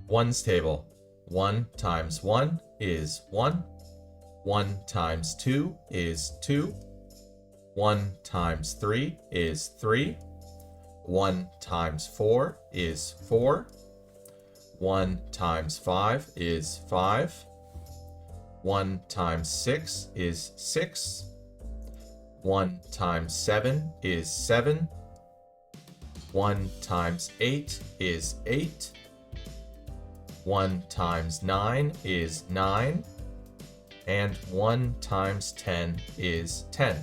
Ones table. 1 times 1 is 1. 1 times 2 is 2. 1 times 3 is 3. 1 times 4 is 4. 1 times 5 is 5. 1 times 6 is 6. 1 times 7 is 7. 1 times 8 is 8. 1 times 9 is 9. And 1 times 10 is 10.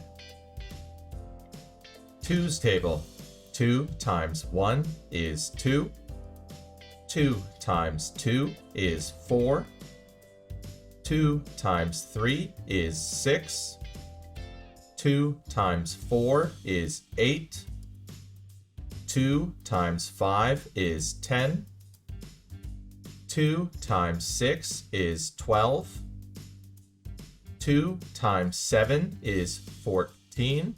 Twos table. 2 times 1 is 2. 2 times 2 is 4. 2 times 3 is 6. 2 times 4 is 8. 2 times 5 is 10. 2 times 6 is 12. 2 times 7 is 14.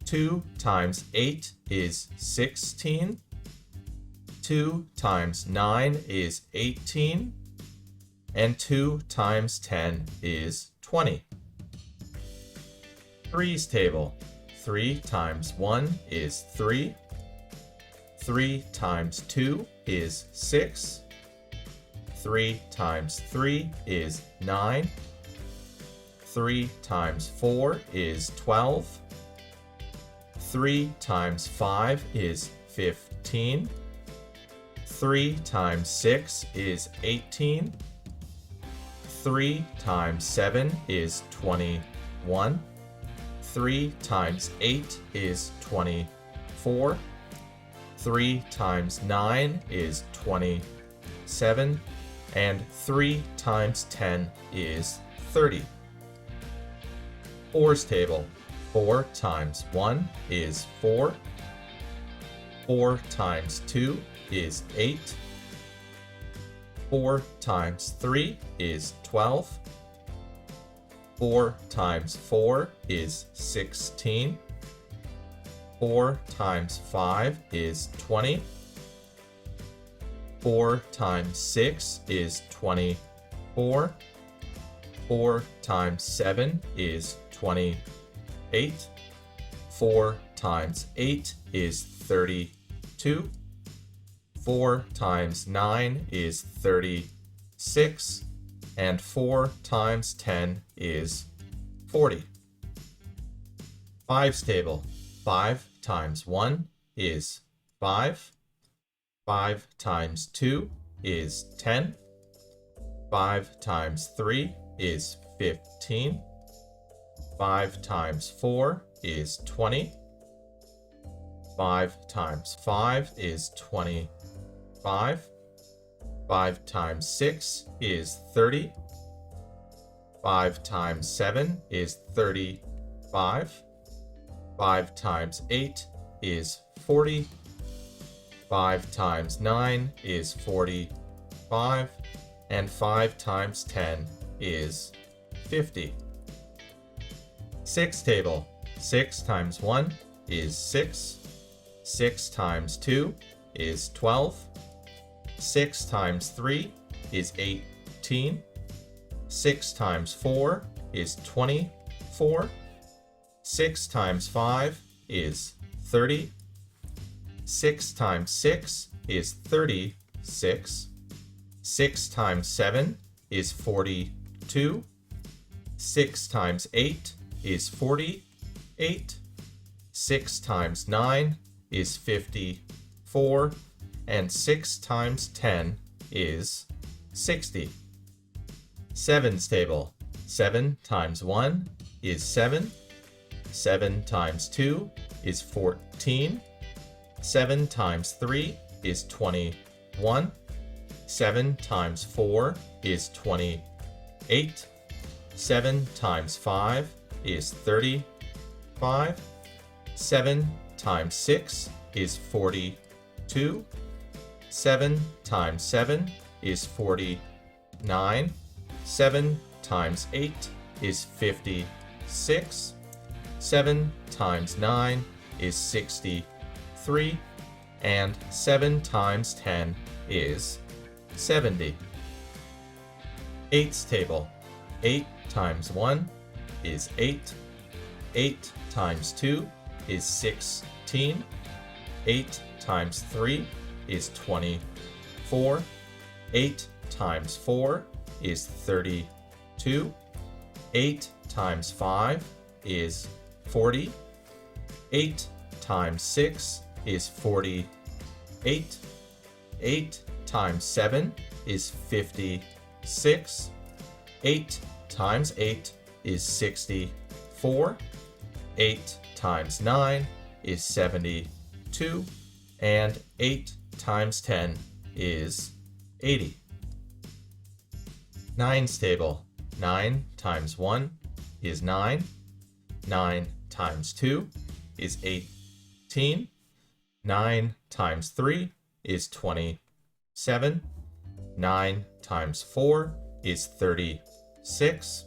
2 times 8 is 16. 2 times 9 is 18. And 2 times 10 is 20. Threes table. 3 times 1 is 3. 3 times 2 is 6. 3 times 3 is 9. 3 times 4 is 12. 3 times 5 is 15. 3 times 6 is 18. 3 times 7 is 21. 3 times 8 is 24. 3 times 9 is 27. And 3 times 10 is 30. Fours table. 4 times 1 is 4. 4 times 2 is 8. 4 times 3 is 12. 4 times 4 is 16. 4 times 5 is 20. 4 times 6 is 24. 4 times 7 is 28. 4 times 8 is 32. 4 times 9 is 36. And 4 times 10 is 40. Fives table. 5 times 1 is 5. 5 times 2 is 10. 5 times 3 is 15. 5 times 4 is 20. 5 times 5 is 25. 5 times 6 is 30. 5 times 7 is 35. 5 times 8 is 40. 5 times 9 is 45. And 5 times 10 is 50. Six table. 6 times 1 is 6. 6 times 2 is 12. 6 times 3 is 18. 6 times 4 is 24. 6 times 5 is 30. 6 times 6 is 36. 6 times 7 is 42. 6 times 8 is 48. 6 times 9 is 54. And 6 times 10 is 60. Sevens table. 7 times 1 is 7. 7 times 2 is 14. 7 times 3 is 21. 7 times 4 is 28. 7 times 5 is 35. 7 times 6 is 42. 7 times 7 is 49. 7 times 8 is 56. 7 times 9 is 63. And 7 times 10 is 70. Eights table. 8 times 1 is 8. 8 times 2 is 16. 8 times 3 is 24. 8 times 4 is 32. 8 times 5 is 40. 8 times 6 is 48. 8 times 7 is 56. 8 times 8 is 64. 8 times 9 is 72. And 8 times 10 is 80. Nines table. 9 times 1 is 9. 9 times 2 is 18. 9 times 3 is 27. 9 times 4 is 36.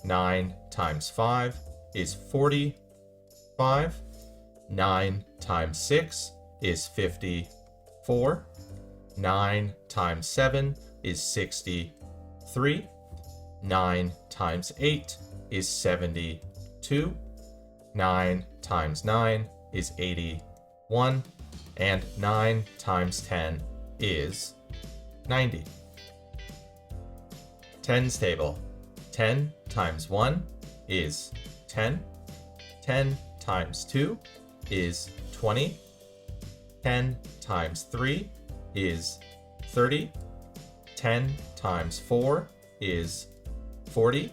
9 times 5 is 45. 9 times 6 is 54. 9 times 7 is 63. 9 times 8 is 72. 9 times 9 is 81. And 9 times 10 is 90. Tens table. 10 times 1 is 10. 10 times 2 is 20. 10 times 3 is 30. 10 times 4 is 40.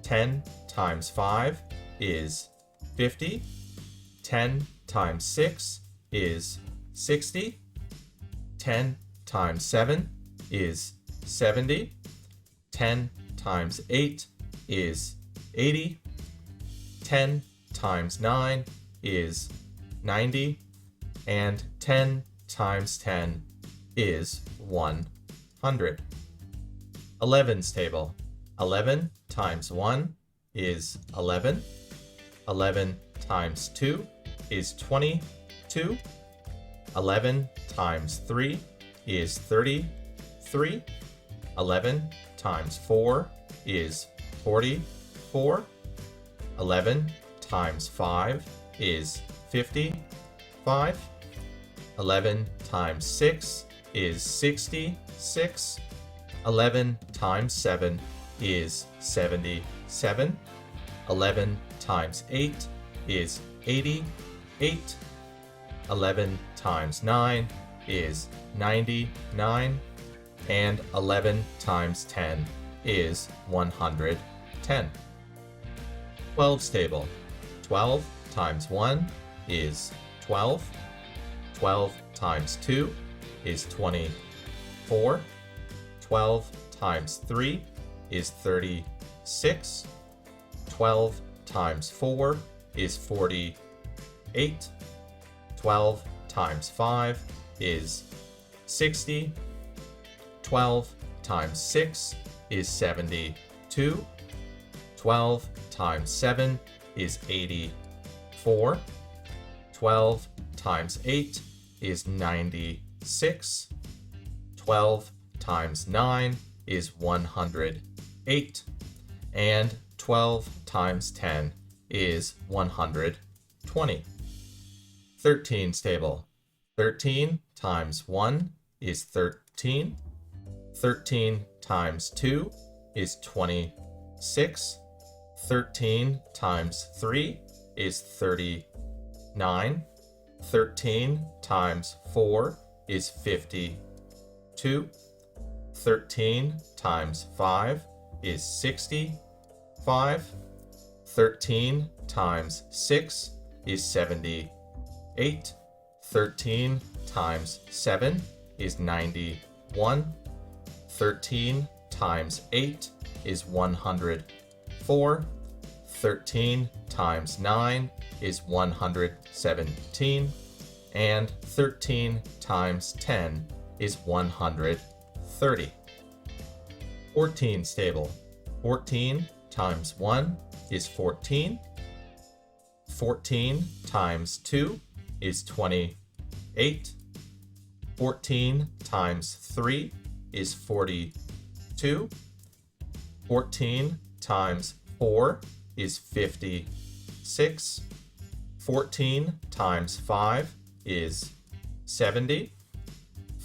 10 times 5 is 50. 10 times 6 is 60. 10 times 7 is 70. 10 times 8 is 80. 10 times 9 is 90. And 10 times 10 is 100. 11's table. 11 times 1 is 11. 11 times 2 is 22. 11 times 3 is 33. 11 times 4 is 44. 11 times 5 is 55. 11 times 6 is 66. 11 times 7 is 77. 11 times 8 is 88. 11 times 9 is 99. And 11 times 10 is 110. 12's table. 12 times 1 is 12. 12 times 2 is 24. 12 times 3 is 36. 12 times 4 is 48. 12 times 5 is 60. 12 times 6 is 72. 12 times 7 is 84. 12 times 8 is 96. 12 times 9 is 108. And 12 times 10 is 120. 13's table. 13 times 1 is 13. 13 times 2 is 26. 13 times 3 is 39. 13 times 4 is 52. 13 times 5 is 65. 13 times 6 is 78. 13 times 7 is 91. 13 times 8 is 104. 13 times 9 is 117. And 13 times 10 is 130. 14's table. 14 times 1 is 14. 14 times 2 is 28. 14 times 3 is 42. 14 times 4 is 56. 14 times 5 is 70.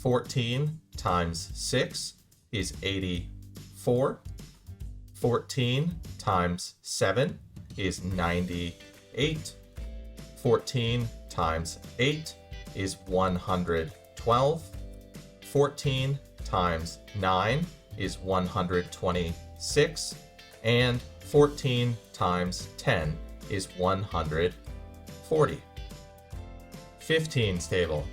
14 times 6 is 84. 14 times 7 is 98. 14 times 8 is 112. 14 times 9 is 126. And 14 times 10 is 140. 15's table.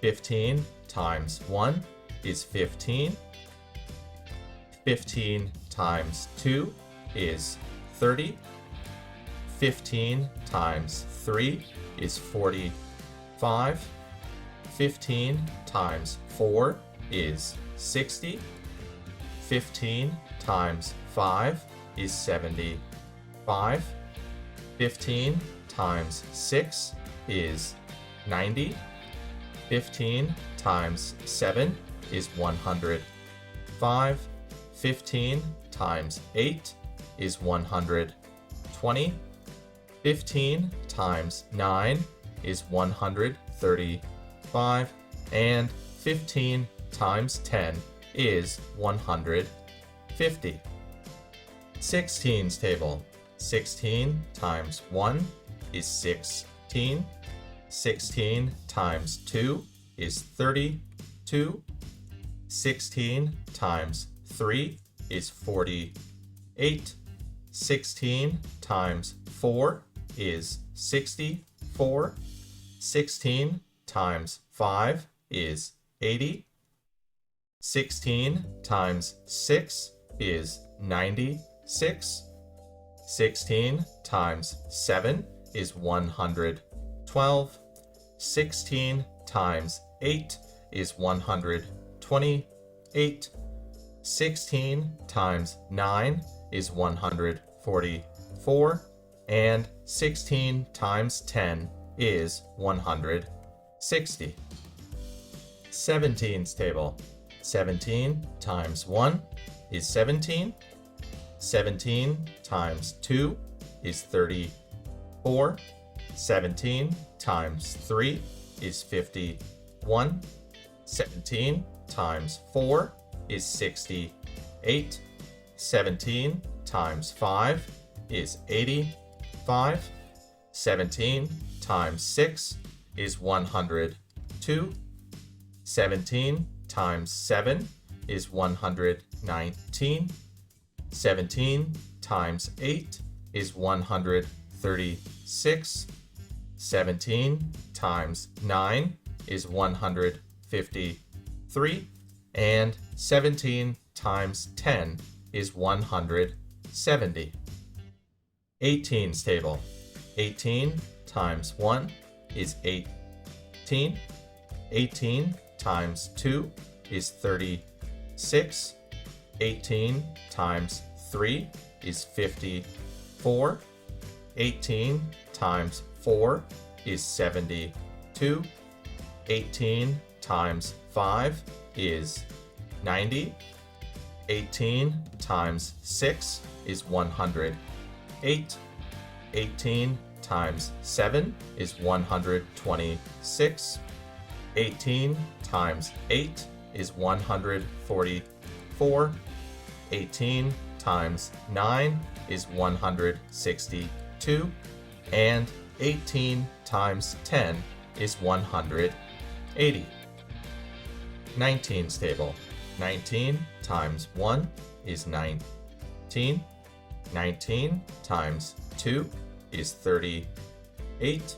15 times 1 is 15. 15 times 2 is 30. 15 times 3 is 45. 15 times 4 is 60. 15 times 5 is 75. 15 times 6 is 90. 15 times 7 is 105. 15 times 8 is 120. 15 times 9 is 135. And 15 times 10 is 150. 16's table. 16 times 1 is 16. 16 times 2 is 32. 16 times 3 is 48. 16 times 4 is 64. 16 times 5 is 80. 16 times 6 is 96. 16 times 7 is 112. 16 times 8 is 128. 16 times 9 is 144. And 16 times 10 is 160. 17's table. 17 times 1 is 17. 17 times 2 is 34. 17 times 3 is 51. 17 times 4 is 68. 17 times 5 is 85. 17 times 6 is 102. 17 times 7 is 119. 17 times 8 is 136. 17 times 9 is 153. And 17 times 10 is 170. 18's table. 18 times 1 is 18. 18 times 2 is 36. 18 times 3 is 54. 18 times 4 is 72. 18 times 5 is 90. 18 times 6 is 108. 18 times 7 is 126. 18 times 8 is 144. 18 times 9 is 162. And 18 times 10 is 180. 19's table. 19 times 1 is 19. 19 times 2 is 38.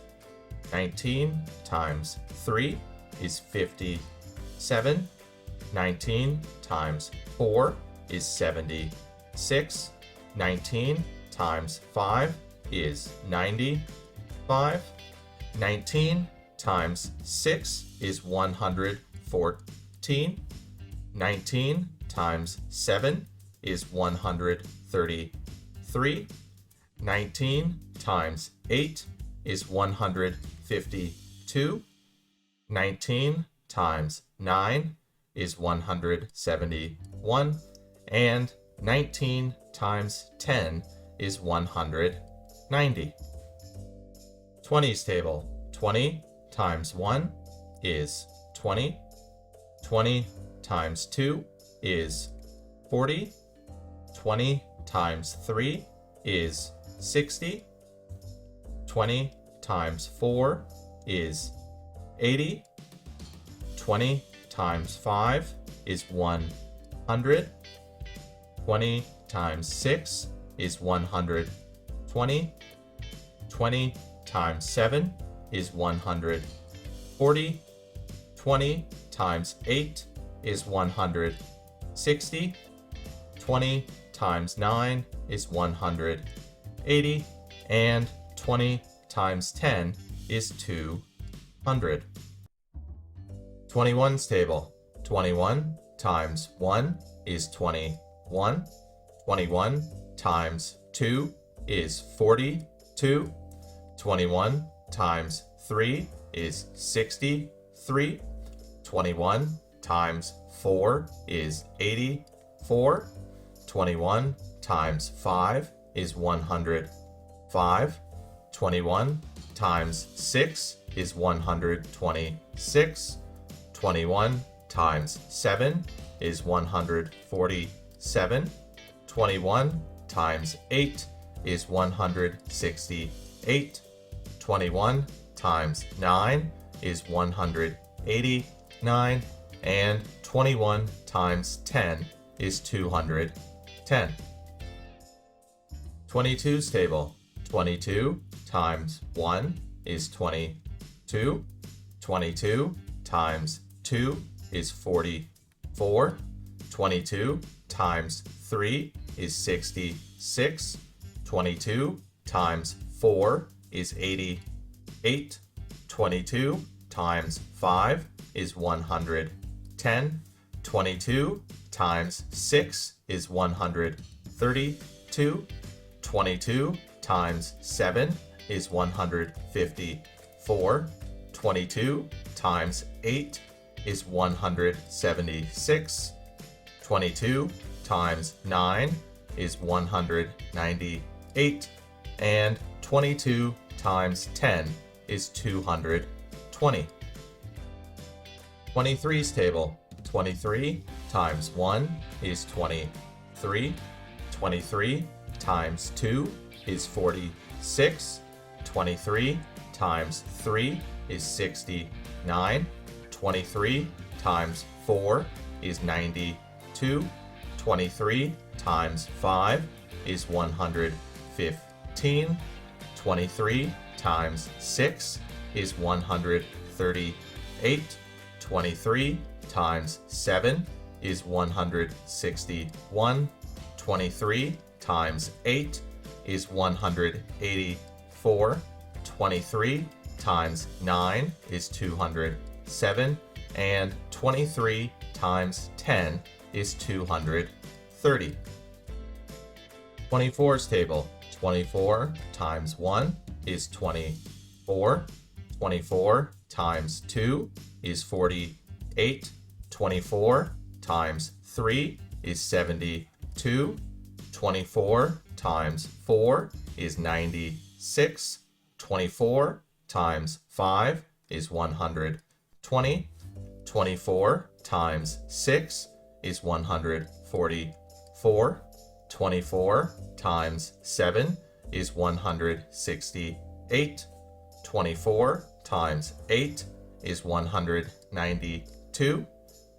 19 times 3 is 57. 19 times 4 is 76. 19 times 5 is 95. 19 times 6 is 114. 19 times 7 is 133. 19 times 8 is 152. 19 times 9 is 171, and 19 times 10 is 190. 20s table. 20 times 1 is 20. 20 times 2 is 40. 20 times 3 is 60. 20 times 4 is 80. 20 times 5 is 100. 20 times 6 is 120. 20 times 7 is 140. 20 times 8 is 160. 20 times 9 is 180. And 20 times 10 is 200. 21's table. 21 times 1 is 21. 21 times 2 is 42. 21 times 3 is 63. 21 times 4 is 84. 21 times 5 is 105. 21 times 6 is 126. 21 times 7 is 147. 21 times 8 is 168. 21 times 9 is 189. And 21 times 10 is 210. 22's table. 22 times 1 is 22. 22 times 2 is 44. 22 times 3 is 66. 22 times 4 is 88. 22 times 5 is 110. 22 times 6 is 132. 22 times 7 is 154. 22 times 8 is 176. 22 times 9 is 198. And 22 times 10 is 220. 23's table. 23 times 1 is 23. 23 times 2 is 46. 23 times 3 is 69. 23 times 4 is 92. 23 times 5 is 115. 23 times 6 is 138. 23 times 7 is 161. 23 times 8 is 184. 23 times 9 is 207. And 23 times 10 is 230. 24's table. 24 times 1 is 24. 24 times 2 is 48. 24 times 3 is 72. 24 times 4 is 96. 24 times 5 is 120. 24 times 6 is 144. 24 times 7 is 168. 24 times 8 is 192.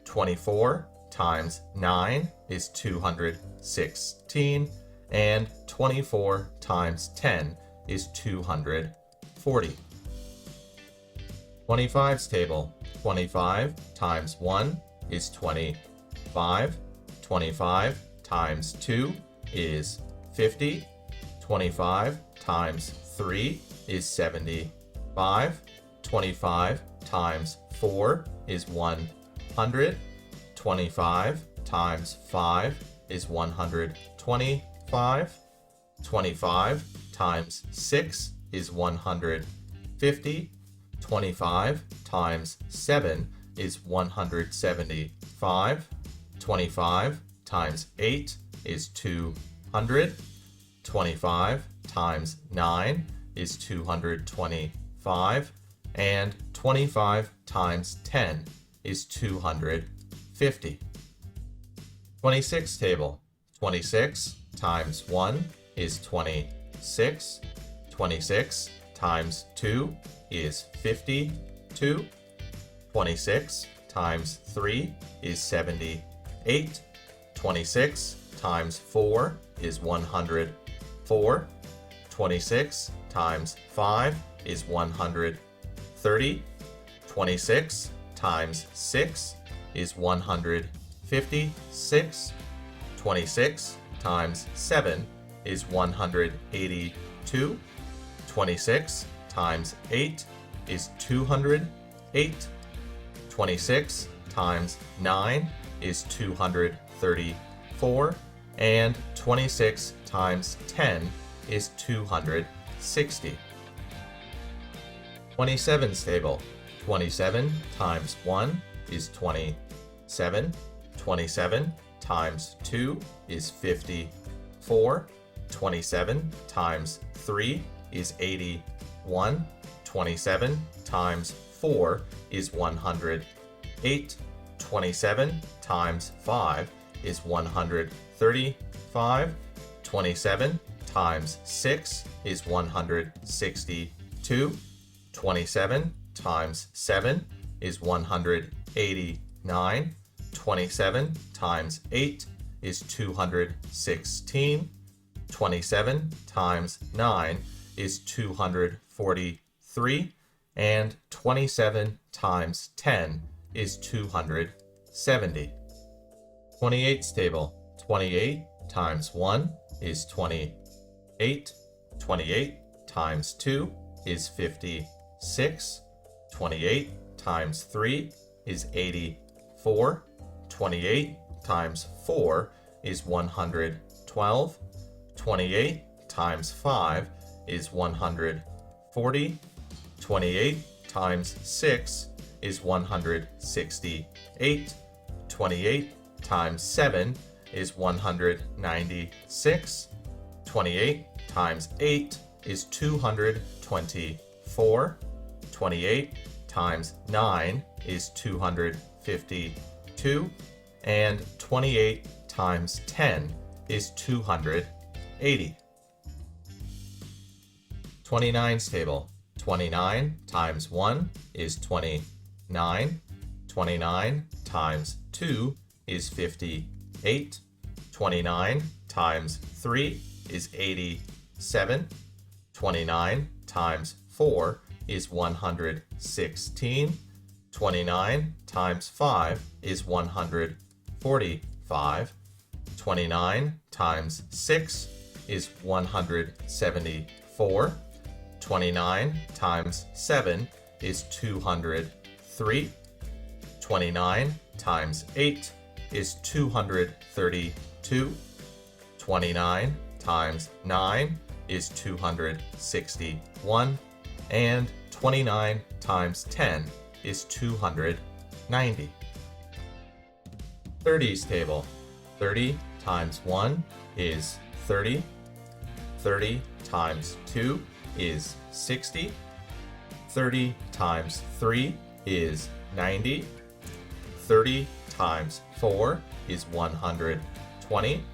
24 times 9 is 216. And 24 times 10 is 240. 25's table. 25 times 1 is 25. 25 times 2 is 50. 25 times 3 is 75. 25 times 4 is 100. 25 times 5 is 125. 25 times 6 is 150. 25 times 7 is 170. 5. 25 times 8 is 200. 25 times 9 is 225. And 25 times 10 is 250. 26 table. 26 times 1 is 26. 26 times 2 is 52. 26 times 3 is 78. 26 times 4 is 104. 26 times 5 is 130. 26 times 6 is 156. 26 times 7 is 182. 26 times 8 is 208. 26 times 9 is 234. And 26 times 10 is 260. 27 table. 27 times 1 is 27. 27 times 2 is 54. 27 times 3 is 81. 27 times 4 is 108. 27 times 5 is 135. 27 times 6 is 162. 27 times 7 is 189. 27 times 8 is 216. 27 times 9 is 243. And 27 times 10 is 270. 28's table. 28 times 1 is 28. 28 times 2 is 56. 28 times 3 is 84. 28 times 4 is 112. 28 times 5 is 140. 28 times 6 is 168. 28 times 7 is 196. 28 times 8 is 224. 28 times 9 is 252. And 28 times 10 is 280. 29's table. 29 times 1 is 29. 29 times 2 is 58. 29 times 3 is 87. 29 times 4 is 116. 29 times 5 is 145. 29 times 6 is 174. 29 times 7 is 203. 29 times 8 is 232. 29 times 9 is 261. And 29 times 10 is 290. 30's table. 30 times 1 is 30. 30 times 2 is 60. 30 times 3 is 90. 30 times 4 is 120.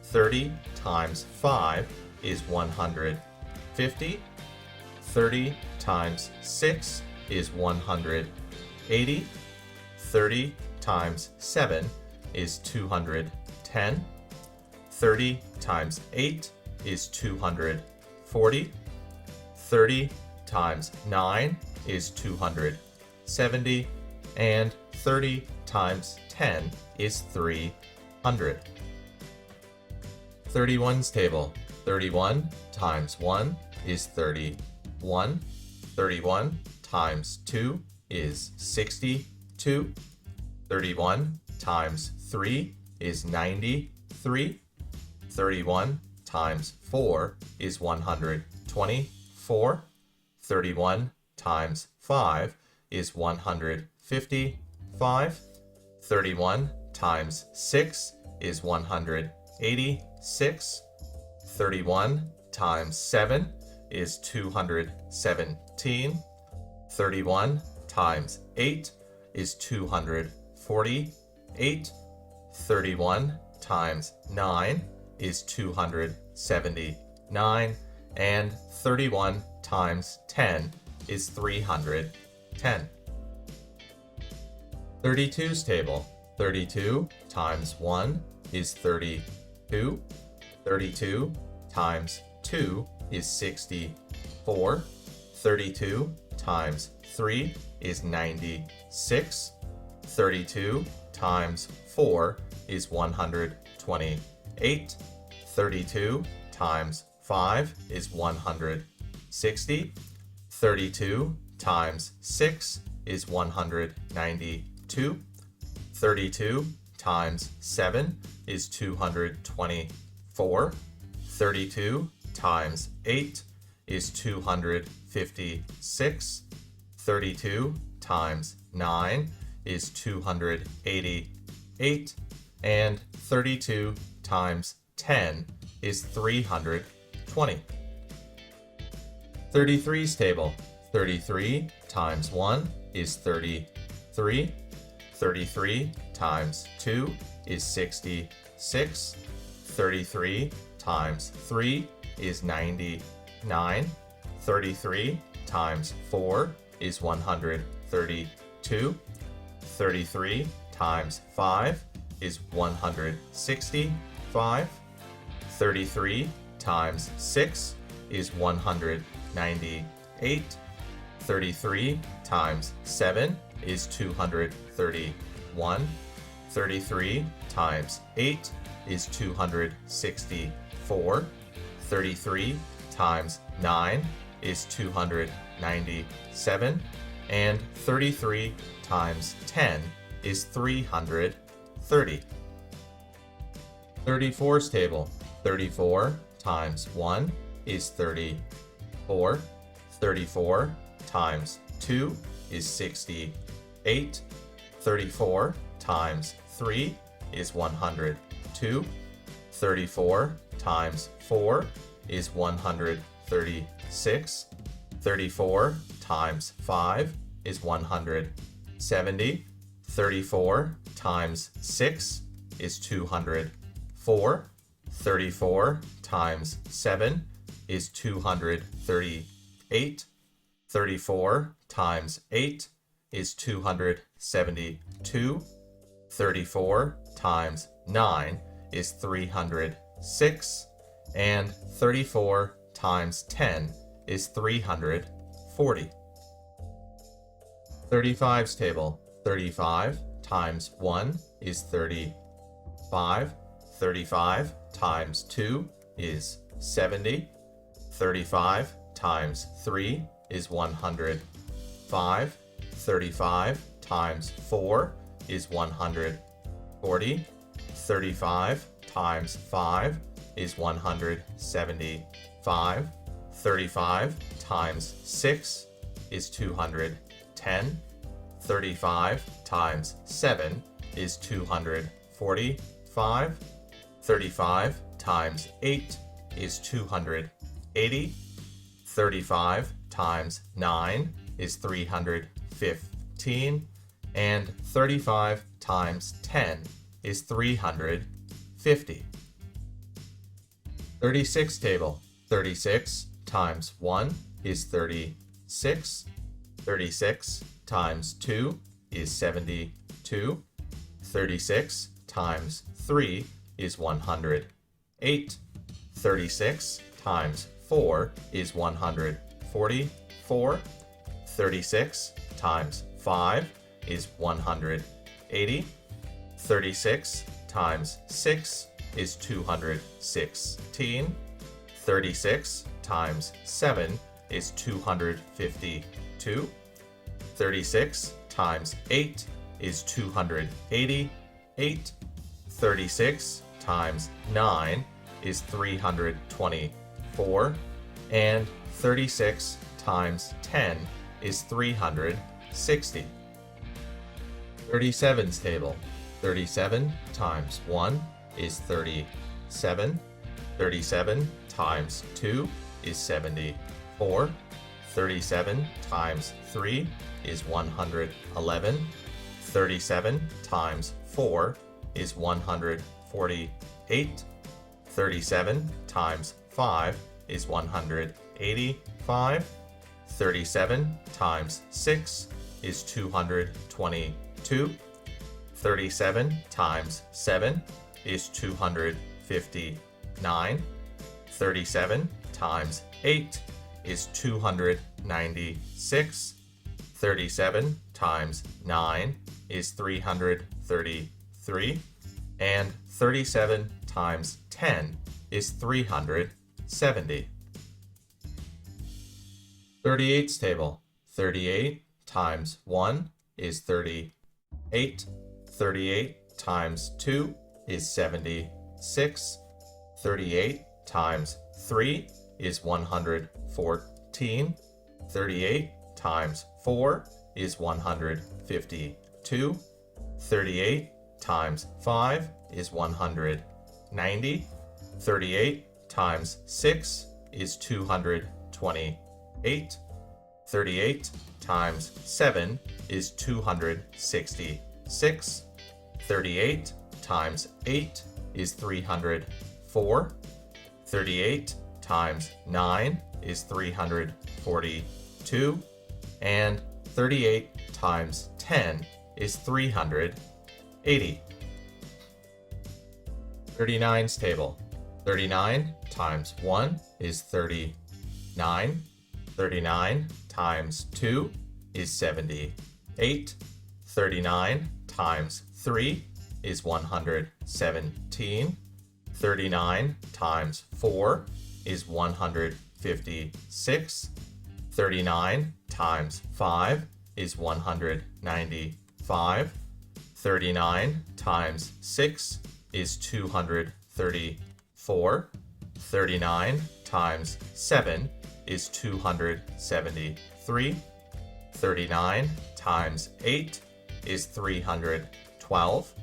30 times 5 is 150. 30 times 6 is 180. 30 times 7 is 210. 30 times 8 is 240. 30 times 9 is 270. And 30 times 10 is 300. 31's table. 31 times 1 is 31. 31 times 2 is 62. 31 times 3 is 93. 31 times 4 is 124. 31 times 5 is 155. 31 times 6 is 186. 31 times 7 is 217. 31 times 8 is 248. 31 times 9 is 279. And 31 times 10 is 310. 32's table. 32 times 1 is 32. 32 times 2 is 64. 32 times 3 is 96. 32 times 4 is 128. 32 times 5 is 160. 32 times 6 is 192. 32 times 7 is 224. 32 times 8 is 256. 32 times 9 is 288. And 32 times 10 is 320. 33's table. 33 times 1 is 33. 33 times 2 is 66. 33 times 3 is 99. 33 times 4 is 132. 33 times 5 is 165. 33 times 6 is 198. 33 times 7 is 231. 33 times 8 is 264. 33 times 9 is 297. And 33 times 10 is 330. 34's table. 34 times 1 is 34. 34 times 2 is 68. 34 times 3 is 102. 34 times 4 is 136. 34 times 5 is 170. 34 times 6 is 204. 34 times 7 is 238. 34 times 8 is 272. 34 times 9 is 306. And 34 times 10 is 340. 35's table. 35 times 1 is 35. 35 times 2 is 70. 35 times 3 is 105. 35 times 4 is 140. 35 times 5 is 175. 35 times 6 is 210. 35 times 7 is 245. 35 times 8 is 280. 35 times 9 is 315. And 35 times 10 is 350. 36 table. 36 times 1 is 36. 36 times 2 is 72. 36 times 3 is 108. 36 times 4 is 144. 36 times 5 is 180. 36 times 6 is 216. 36 times 7 is 252. 36 times 8 is 288. 36 times 9 is 324. And 36 times 10 is 360. 37's table. 37 times 1 is 37. 37 times 2 is 74. 37 times 3 is 111. 37 times 4 is 148. 37 times 5 is 185. 37 times 6 is 222. 37 times 7 is 259. 37 times 8 is 296. 37 times 9 is 333. And 37 times 10 is 370. 38's table. 38 times 1 is 38. 38 times 2 is 76. 38 times 3 is 114. 38 times 4 is 152. 38 times 5 is 190. 38 times 6 is 228. 38 times 7 is 266. 38 times 8 is 304. 38 times 9 is 342. And 38 times 10 is 380. 39's table. 39 times 1 is 39. 39 times 2 is 78. 39 times 3 is 117. 39 times 4 is 156. 39 times 5 is 195. 39 times 6 is 234. 39 times 7 is 273. 39 times 8 is 312.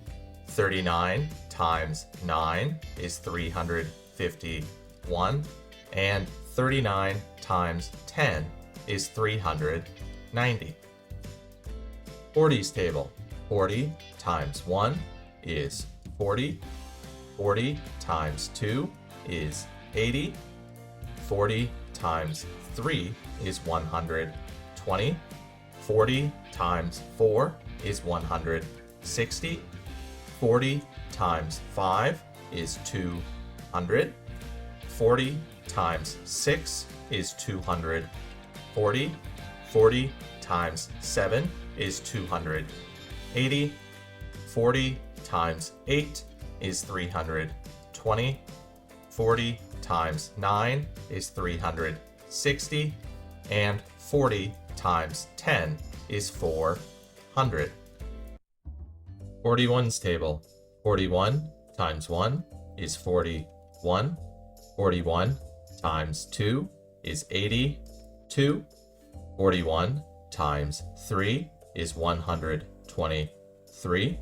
39 times 9 is 351. And 39 times 10 is 390. 40's table. 40 times 1 is 40. 40 times 2 is 80. 40 times 3 is 120. 40 times 4 is 160. 40 times 5 is 200. 40 times 6 is 240. 40 times 7 is 280. 40 times 8 is 320. 40 times 9 is 360. And 40 times 10 is 400. 41's table. 41 times 1 is 41. 41 times 2 is 82. 41 times 3 is 123.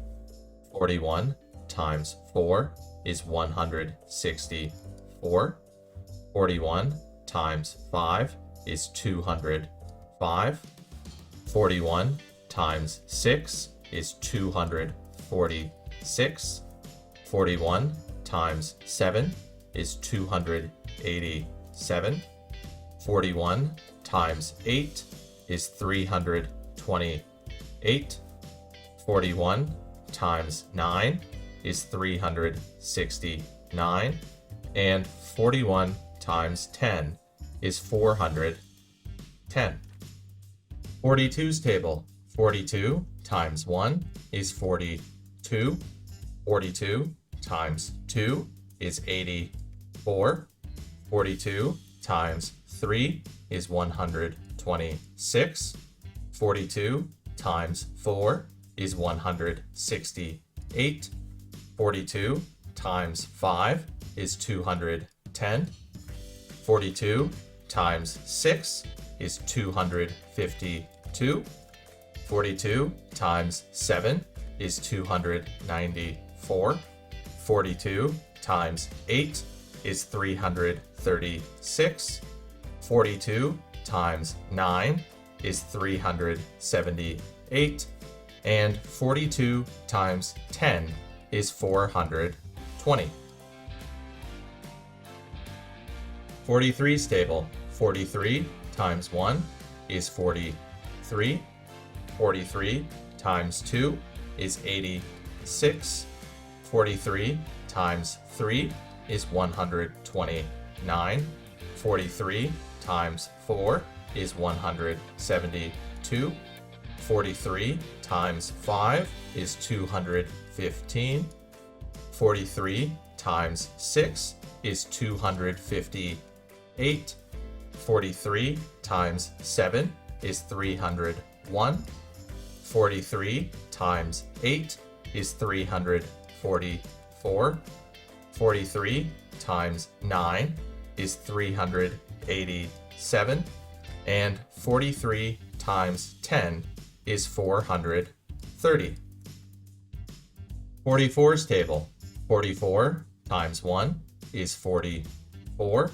41 times 4 is 164. 41 times 5 is 205. 41 times 6 is 246. 41 times 7 is 287. 41 times 8 is 328. 41 times 9 is 369. And 41 times 10 is 410. 42's table. 42 times 1 is 42. 42 times 2 is 84. 42 times 3 is 126. 42 times 4 is 168. 42 times 5 is 210. 42 times 6 is 252. 42 times 7 is 294. 42 times 8 is 336. 42 times 9 is 378. And 42 times 10 is 420. 43's table. 43 times 1 is 43. 43 times 2 is 86. 43 times 3 is 129. 43 times 4 is 172. 43 times 5 is 215. 43 times 6 is 258. 43 times 7 is 301. 43 times 8 is 344. 43 times 9 is 387. And 43 times 10 is 430. 44's table. 44 times 1 is 44.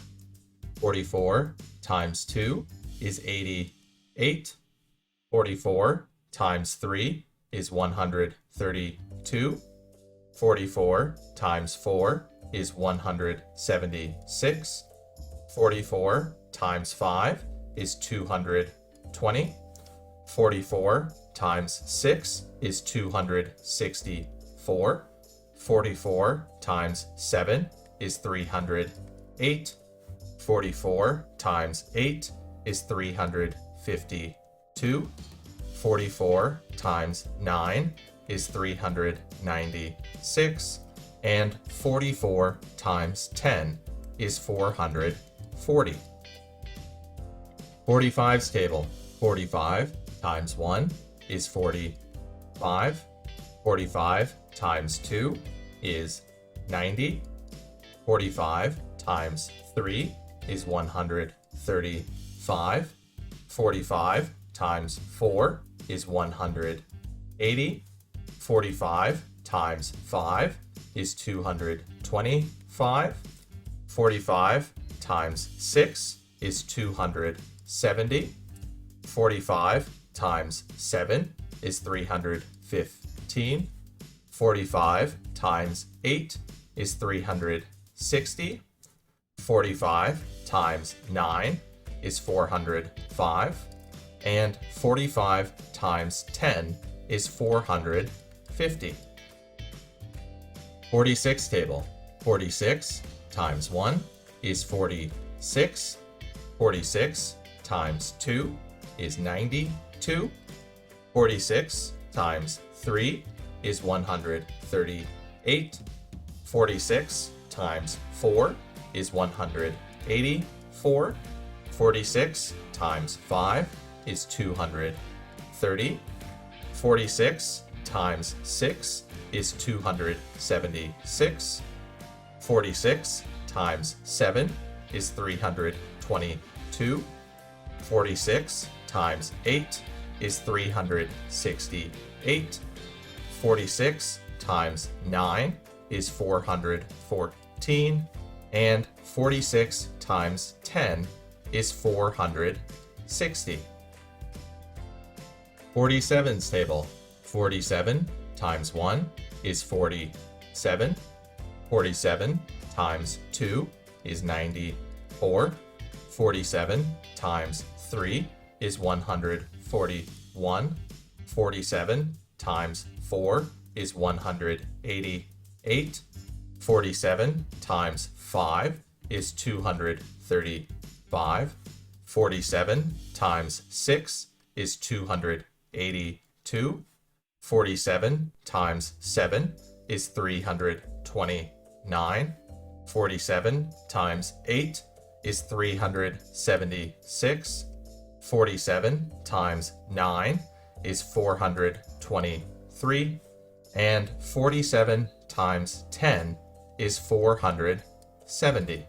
44 times 2 is 88. 44 times 3 is 132. 44 times 4 is 176. 44 times 5 is 220. 44 times 6 is 264. 44 times 7 is 308. 44 times 8 is 352. 44 times 9 is 396. And 44 times 10 is 440. 45's table. 45 times 1 is 45. 45 times 2 is 90. 45 times 3 is 135. 45 times 4 is 180. 45 times 5 is 225. 45 times 6 is 270. 45 times 7 is 315. 45 times 8 is 360. 45 times 9 is 405. And 45 times 10 is 450. 46 table. 46 times 1 is 46. 46 times 2 is 92. 46 times 3 is 138. 46 times 4 is 184. 46 times 5 is 230. 46 times 6 is 276. 46 times 7 is 322. 46 times 8 is 368. 46 times 9 is 414. And 46 times 10 is 460. 47's table. 47 times 1 is 47. 47 times 2 is 94. 47 times 3 is 141. 47 times 4 is 188. 47 times 5 is 235. 47 times 6 is 282. 47 times 7 is 329. 47 times 8 is 376. 47 times 9 is 423. And 47 times 10 is 470.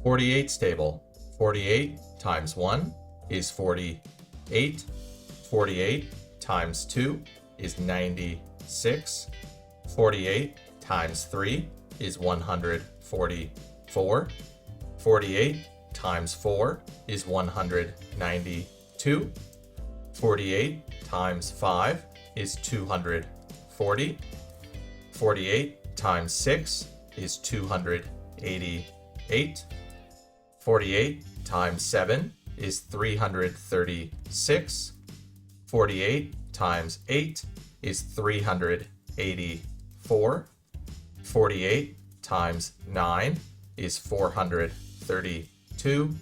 48's table. 48 times 1 is 48. 48 times 2 is 96. 48 times 3 is 144. 48 times 4 is 192. 48 times 5 is 240. 48 times 6 is 288. 48 times 7 is 336. 48 times 8 is 384. 48 times 9 is 432.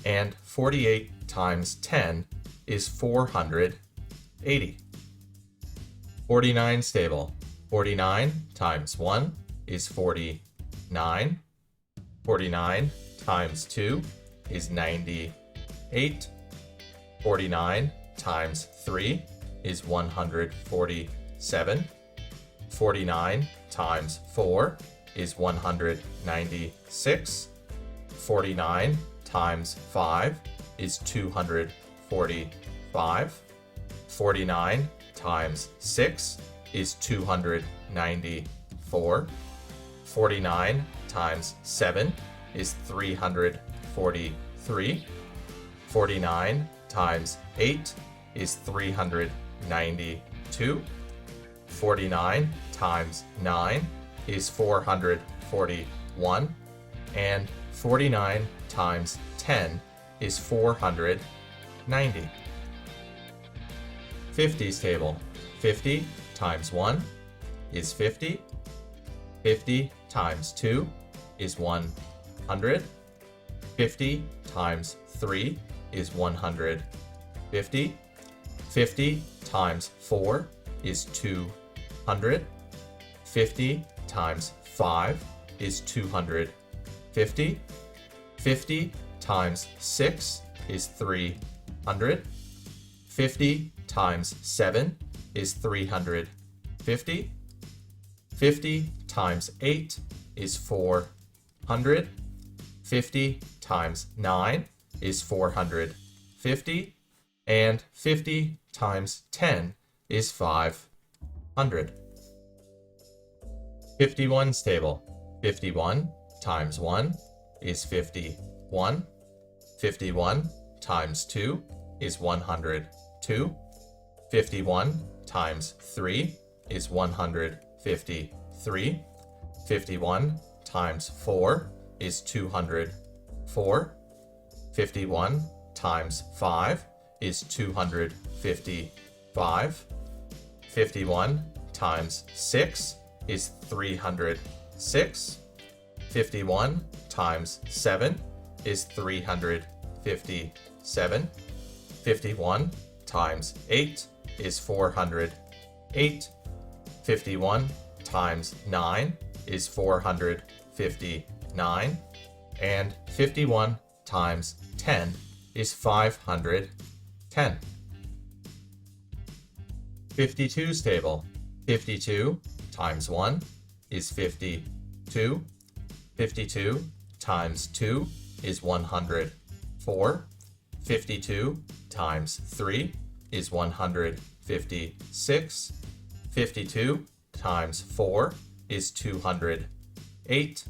And 48 times 10 is 480. 49 stable. 49 times 1 is 49. 49 times 2 is 98. 49 times 3 is 147. 49 times 4 is 196. 49 times 5 is 245. 49 times 6 is 294. 49 times 7 is 343. 49 times 8 is 392. 49 times 9 is 441. And 49 times 10 is 490. 50's table. 50 times 1 is 50. 50 times 2 is 100. 50 times 3 is 150. 50 times 4 is 200. 50 times 5 is 250. 50 times 6 is 300. 50 times 7 is 350. 50 times 8 is 400. 50 times 9 is 450. And 50 times 10 is 500. 51's table. 51 times 1 is 51. 51 times 2 is 102. 51 times 3 is 153. 51 times 4 is 204. 51 times 5 is 255. 51 times 6 is 306. 51 times 7 is 357. 51 times 8 is 408. 51 times 9 is 459. And 51 times 10 is 510. 52's table. 52 times 1 is 52. 52 times 2 is 104. 52 times 3 is 156. 52 times 4 is 208.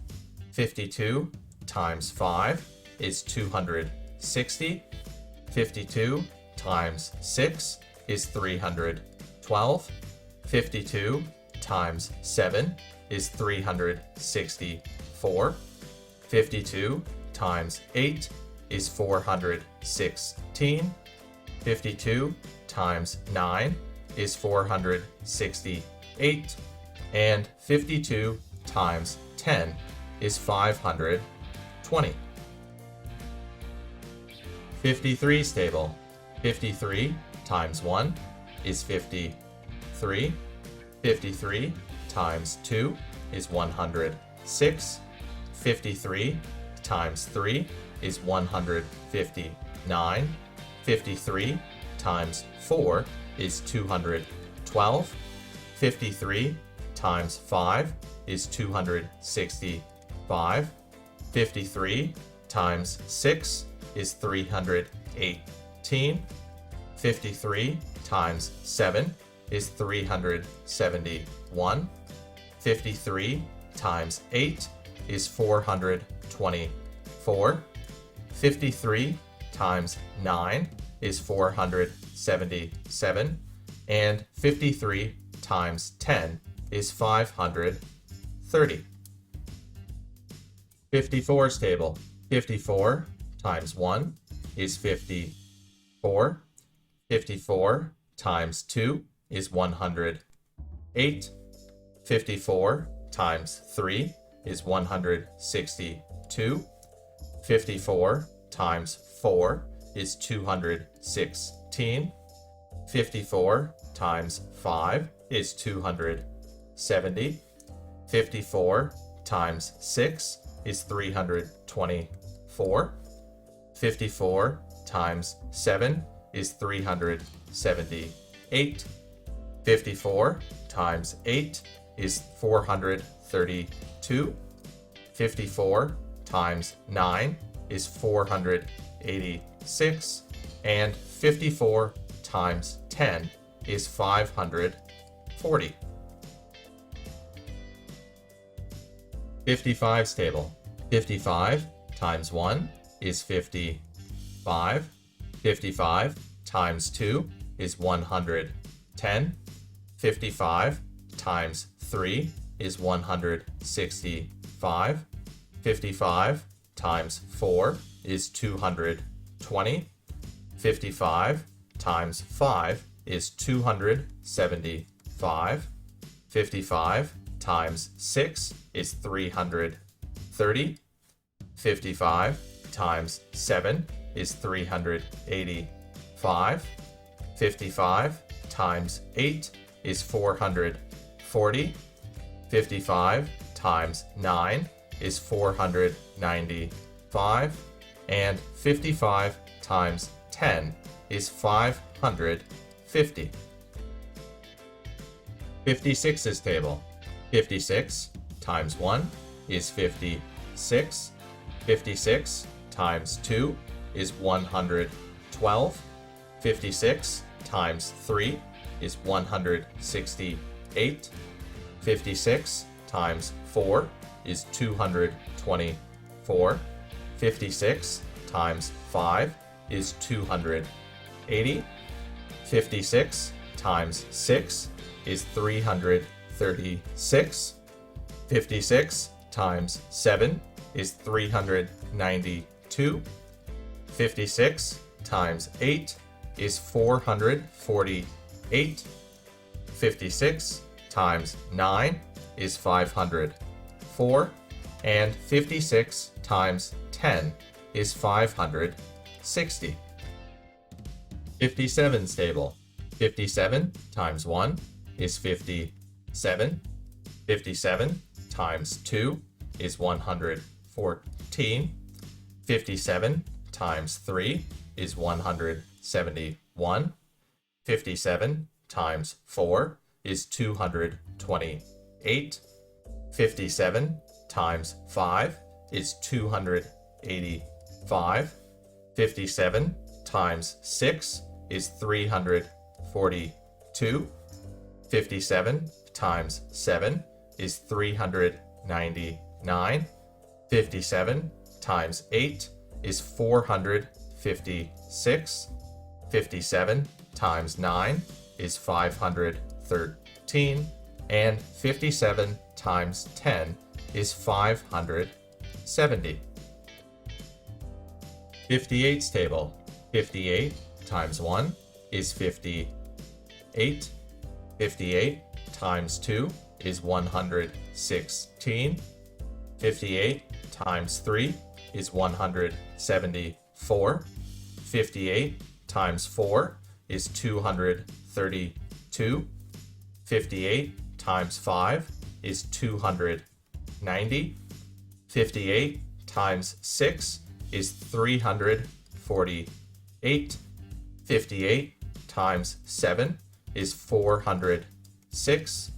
52 times 5 is 260. 52 times 6 is 312. 52 times 7 is 364. 52 times 8 is 416. 52 times 9 is 468. And 52 times 10 is 520. 53's table. 53 times 1 is 53. 53 times 2 is 106. 53 times 3 is 159. 53 times 4 is 212. 53 times 5 is 265. 53 times 6 is 318. 53 times 7 is 371. 53 times 8 is 424. 53 times 9 is 477. And 53 times 10 is 530. 54's table. 54 times 1 is 54. 54 times 2 is 108. 54 times 3 is 162. 54 times 4 is 216. 54 times 5 is 270. 54 times 6 is 324. 54 times 7 is 378. 54 times 8 is 432. 54 times 9 is 486. And 54 times 10 is 540. 55's table. 55 times 1 is 55. 55 times 2 is 110. 55 times 3 is 165. 55 times 4 is 220. 55 times 5 is 275. 55 times 6 is 330. 55 times 7 is 385. 55 times 8 is 440. 55 times 9 is 495. And 55 times 10 is 550. 56's table. 56 times 1 is 56. 56 times 2 is 112. 56 times 3 is 168. 56 times 4 is 224. 56 times 5 is 280. 56 times 6 is 336. 56 times 7 is 392. 56 times 8 is 448. 56 times 9 is 504. And 56 times 10 is 560. 57's table. 57 times 1 is 57. 57 times 2 is 114. 57 times 3 is 171. 57 times 4 is 228. 57 times 5 is 285. 57 times 6 is 342. 57 times 7 is 399. 57 times 8 is 456. 57 times 9 is 513. And 57 times 10 is 570. 58's table. 58 times 1 is 58. 58 times 2 is 116. 58 times 3 is 174. 58 times 4 is 232. 58 times 5 is 290. 58 times 6 is 348. 58 times 7 is 406.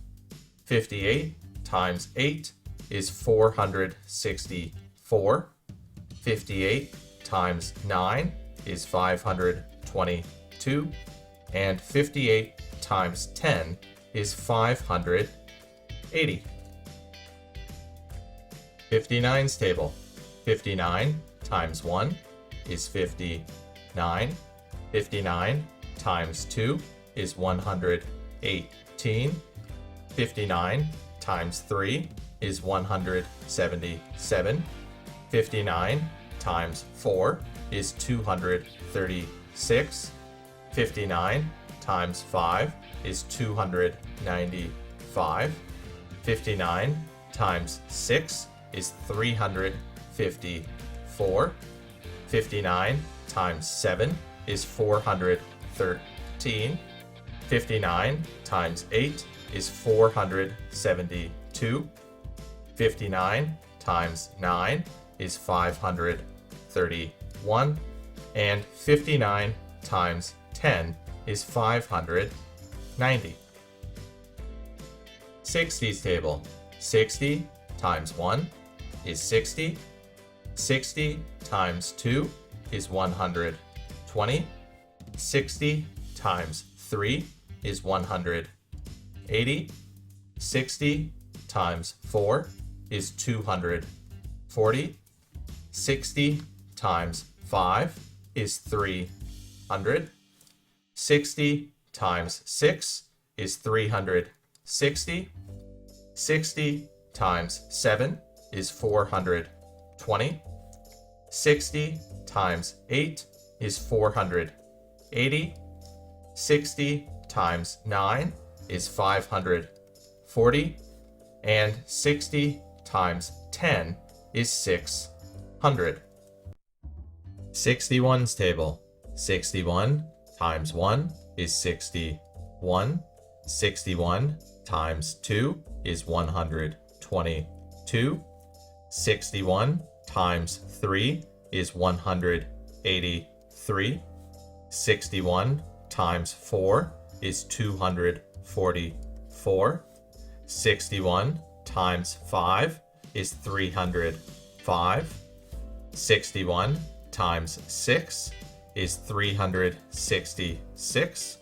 58 times 8 is 464. 58 times 9 is 522. and 58 times 10 is 580. 59's table. 59 times 1 is 59. 59 times 2 is 118. 59 times 3 is 177. 59 times 4 is 236. 59 times 5 is 295. 59 times 6 is 354. 59 times 7 is 413. 59 times 8 is 472. 59 times 9 is 531. And 59 times 10 is 590. 60's table. 60 times 1 is 60. 60 times 2 is 120. 60 times 3 is 180. 60 times 4 is 240. 60 times 5 is 300. 60 times 6 is 360. 60 times 7 is 420. 60 times 8 is 480. 60 times 9 is 540. And 60 times 10 is 600. 61's table. 61 times 1 is 61. 61 times 2 is 122. 61 times 3 is 183. 61 times 4 is 244. 61 times 5 is 305. 61 times 6 is 366.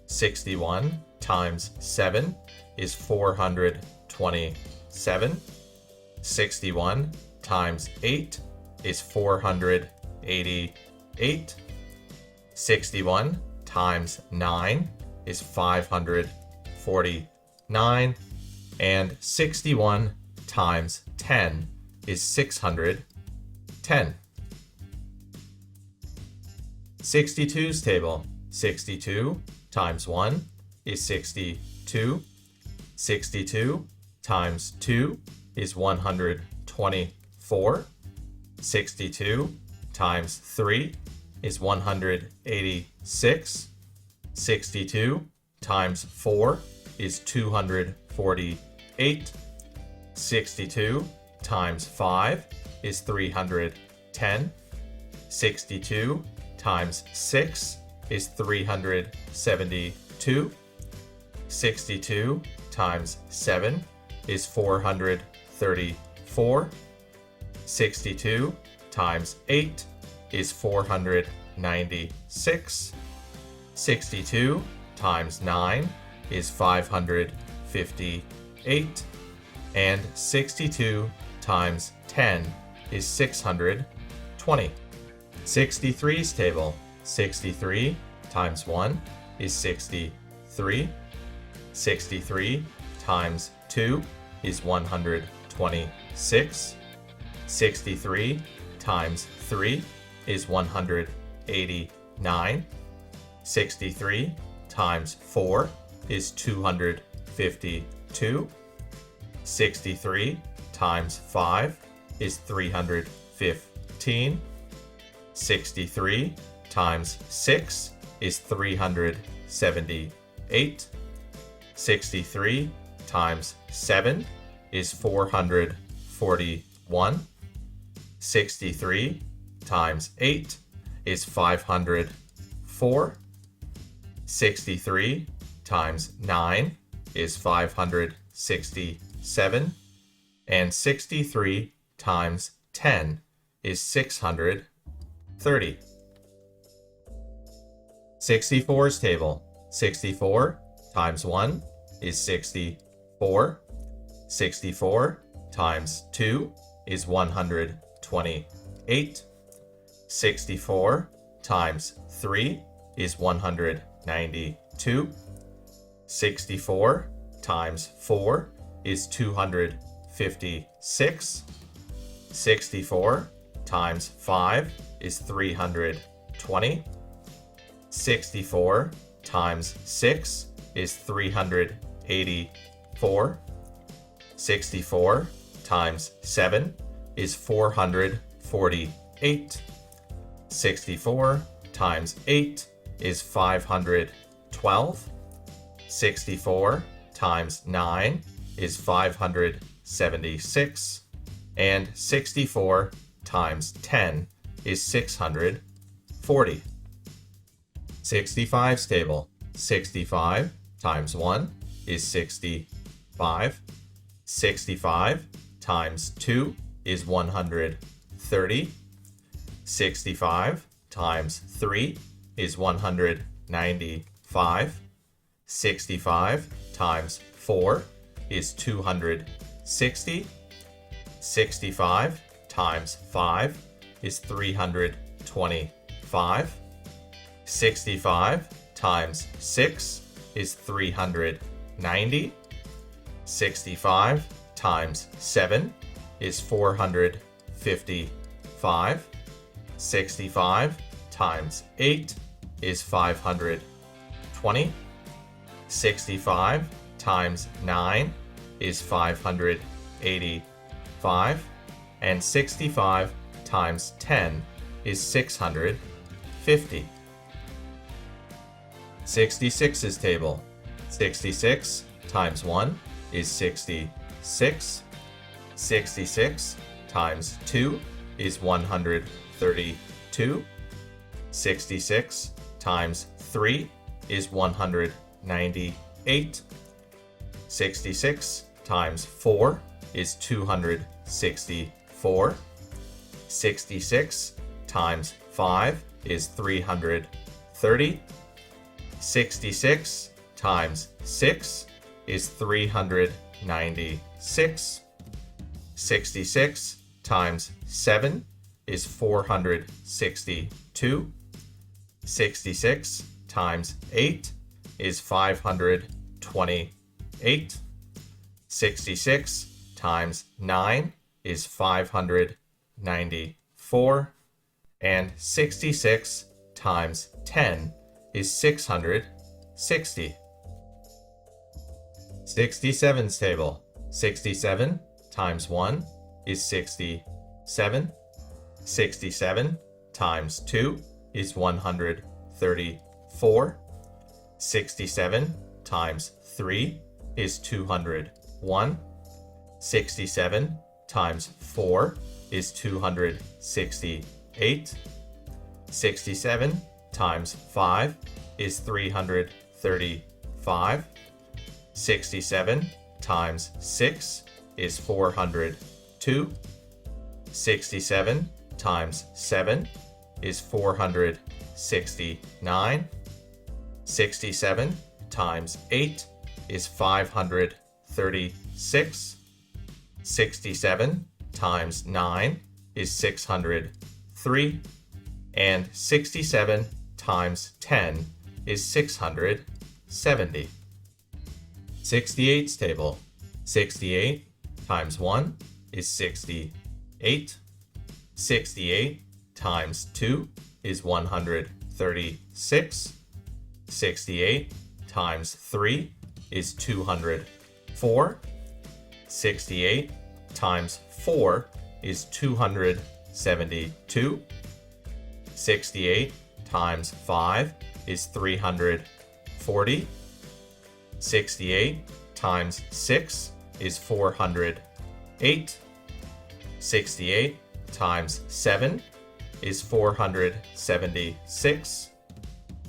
61 times 7 is 427. 61 times 8 is 488. 61 times 9 is 549. And 61 times 10 is 610. 62's table. 62 times 1 is 62. 62 times 2 is 124. 62 times 3 is 186. 62 times 4 is 248. 62 times 5 is 310. 62 times 6 is 372. 62 times 7 is 434. 62 times 8 is 496. 62 times 9 is 558. And 62 times 10 is 620. 63's table. 63 times 1 is 63. 63 times 2 is 126. 63 times 3 is 189. 63 times 4 is 252. 63 times 5 is 315. 63 times 6 is 378. 63 times 7 is 441. 63 times 8 is 504. 63 times 9 is 567. And 63 times 10 is 630. 64's table. 64 times 1 is 64. 64 times 2 is 128. 64 times 3 is 192. 64 times 4 is 256. 64 times 5 is 320. 64 times 6 is 384. 64 times 7 is 448. 64 times 8 is 512. 64 times 9 is 576. And 64 times 10 is 640. 65's table. 65 times 1 is 65. 65 times 2 is 130. 65 times 3 is 195. 65 times 4 is 260. 65 times 5 is 325. 65 times 6 is 390. 65 times 7 is 455. 65 times 8 is 520. 65 times 9 is 585. And 65 times 10 is 650. 66's table. 66 times 1 is 66. 66 times 2 is 132. 66 times 3 is 198. 66 times 4 is 264. 66 times 5 is 330. 66 times 6 is 396. 66 times 7 is 462. 66 times 8 is 528. 66 times 9 is 594. And 66 times 10 is 660. 67's table. 67 times 1 is 67. 67 times 2 is 134. 67 times 3 is 201. 67 times 4 is 268. 67 times 5 is 335. 67 times 6 is 402. 67 times 7 is 469. 67 times 8 is 536. 67 times 9 is 603. And 67 times 10 is 670. 68's table. 68 times 1 is 68. 68 times 2 is 136. 68 times 3 is 204. 68 times 4 is 272. 68 times 5 is 340. 68 times 6 is 408. 68 times 7 is 476.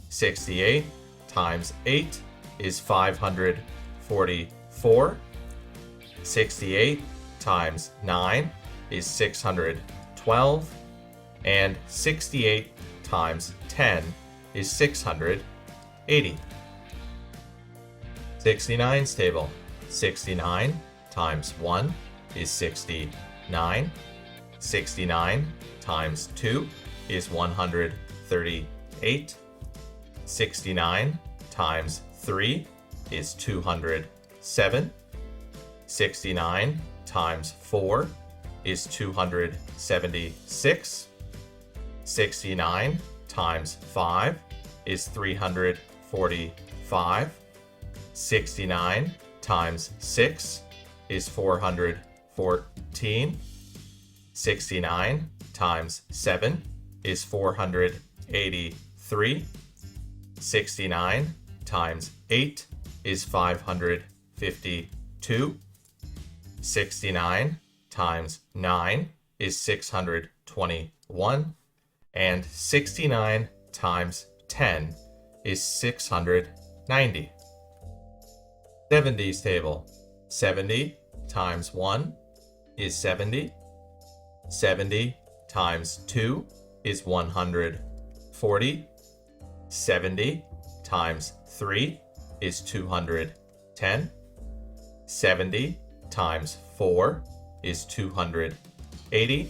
68 times 8 is 544. 68 times 9 is 612. And 68 times 10 is 680. 69's table. 69 times 1 is 69. 69 times 2 is 138. 69 times 3 is 207. 69 times 4 is 276. 69 times 5 is 345. 69 times 6 is 414. 69 times 7 is 483. 69 times 8 is 552. 69 times 9 is 621. And 69 times 10 is 690. 70's table. 70 times 1 is 70. 70 times 2 is 140. 70 times 3 is 210. 70 times 4 is 280.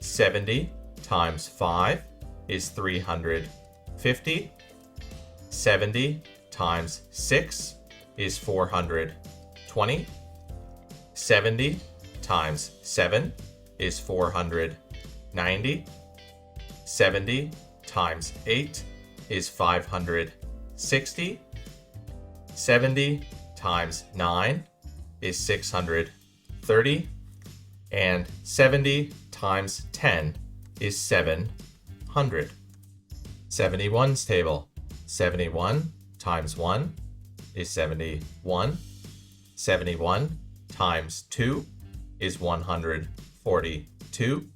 70 times 5 is 350. 70 times 6 is 420. 70 times 7 is 490. 70 times 8 is 560. 70 times 9 is 630. And 70 times 10 is 700. 71's table. 71 times 1 is 71. 71 times 2 is 142.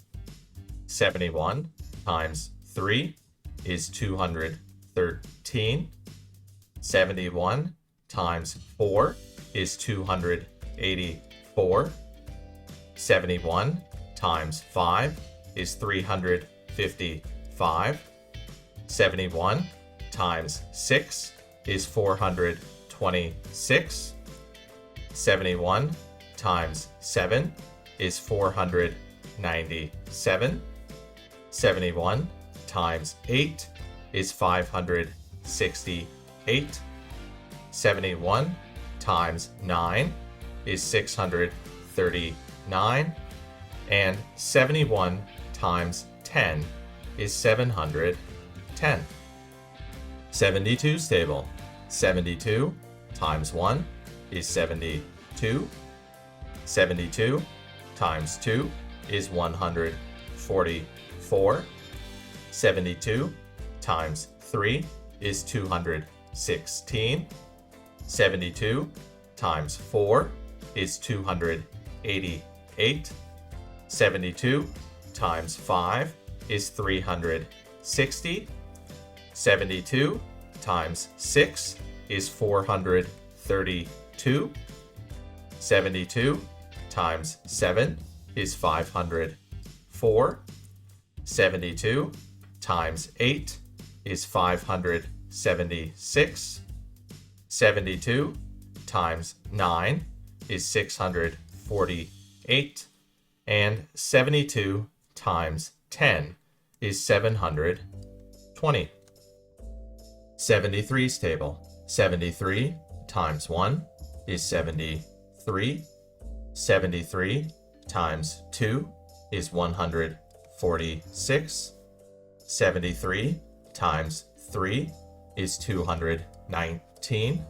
71 times 3 is 213. 71 times 4 is 284. 71 times 5 is 355. 71 times 6 is 426. 71 times 7 is 497. 71 times 8 is 568. 71 times 9 is 639. And 71 times 10 is 710. 72's table. 72 times 1 is 72. 72 times 2 is 144. 72 times 3 is 216. 72 times 4 is 288. 72 times 5 is 360. 72 times 6 is 432. 72 times 7 is 504. 72 times 8 is 576. 72 times 9 is 648. And 72 times 10 is 720. 73's table. 73 times 1 is 73. 73 times 2 is 146. 73 times 3 is 219.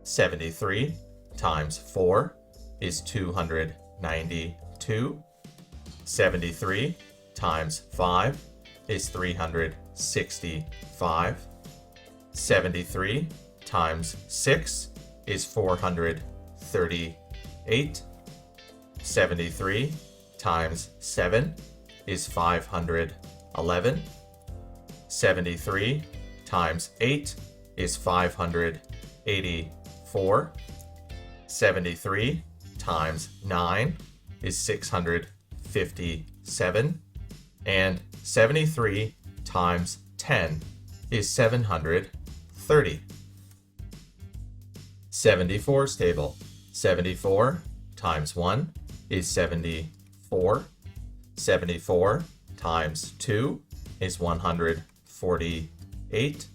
73 times 4 is 292. 73 times 5 is 365. 73 times 6 is 438. 73 times 7 is 511. 73 times 8 is 584. 73 times 9 is 657. And 73 times 10 is 730. 74's table. 74 times 1 is 74. 74 times 2 is 148.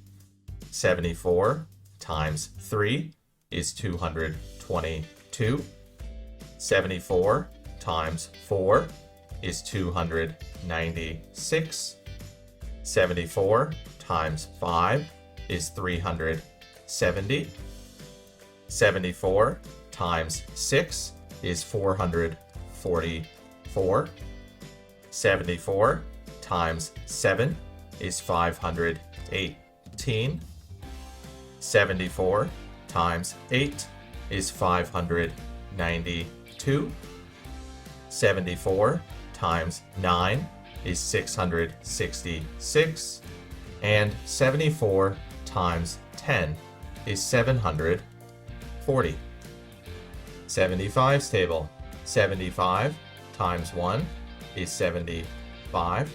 74 times 3 is 222. 74 times 4 is 296. 74 times 5 is 370. 74 times 6 is 444. 74 times 7 is 518. 74 times 8 is 592. 74 times 9 is 666. And 74 times 10 is 740. 75's table. 75 times 1 is 75.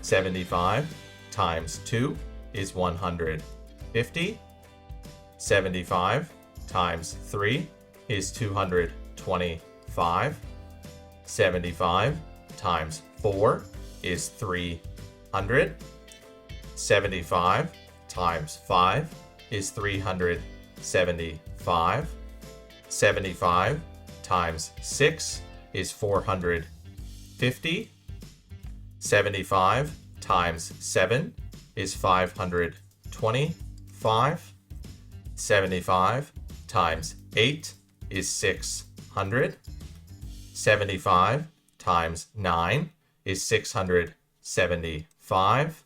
75 times 2 is 150. 75 times 3 is 225. 75 times 4 is 300. 75 times 5 is 375. 75 times 6 is 450. 75 times 7 is 525. 75 times 8 is 600. 75 times 9 is 675.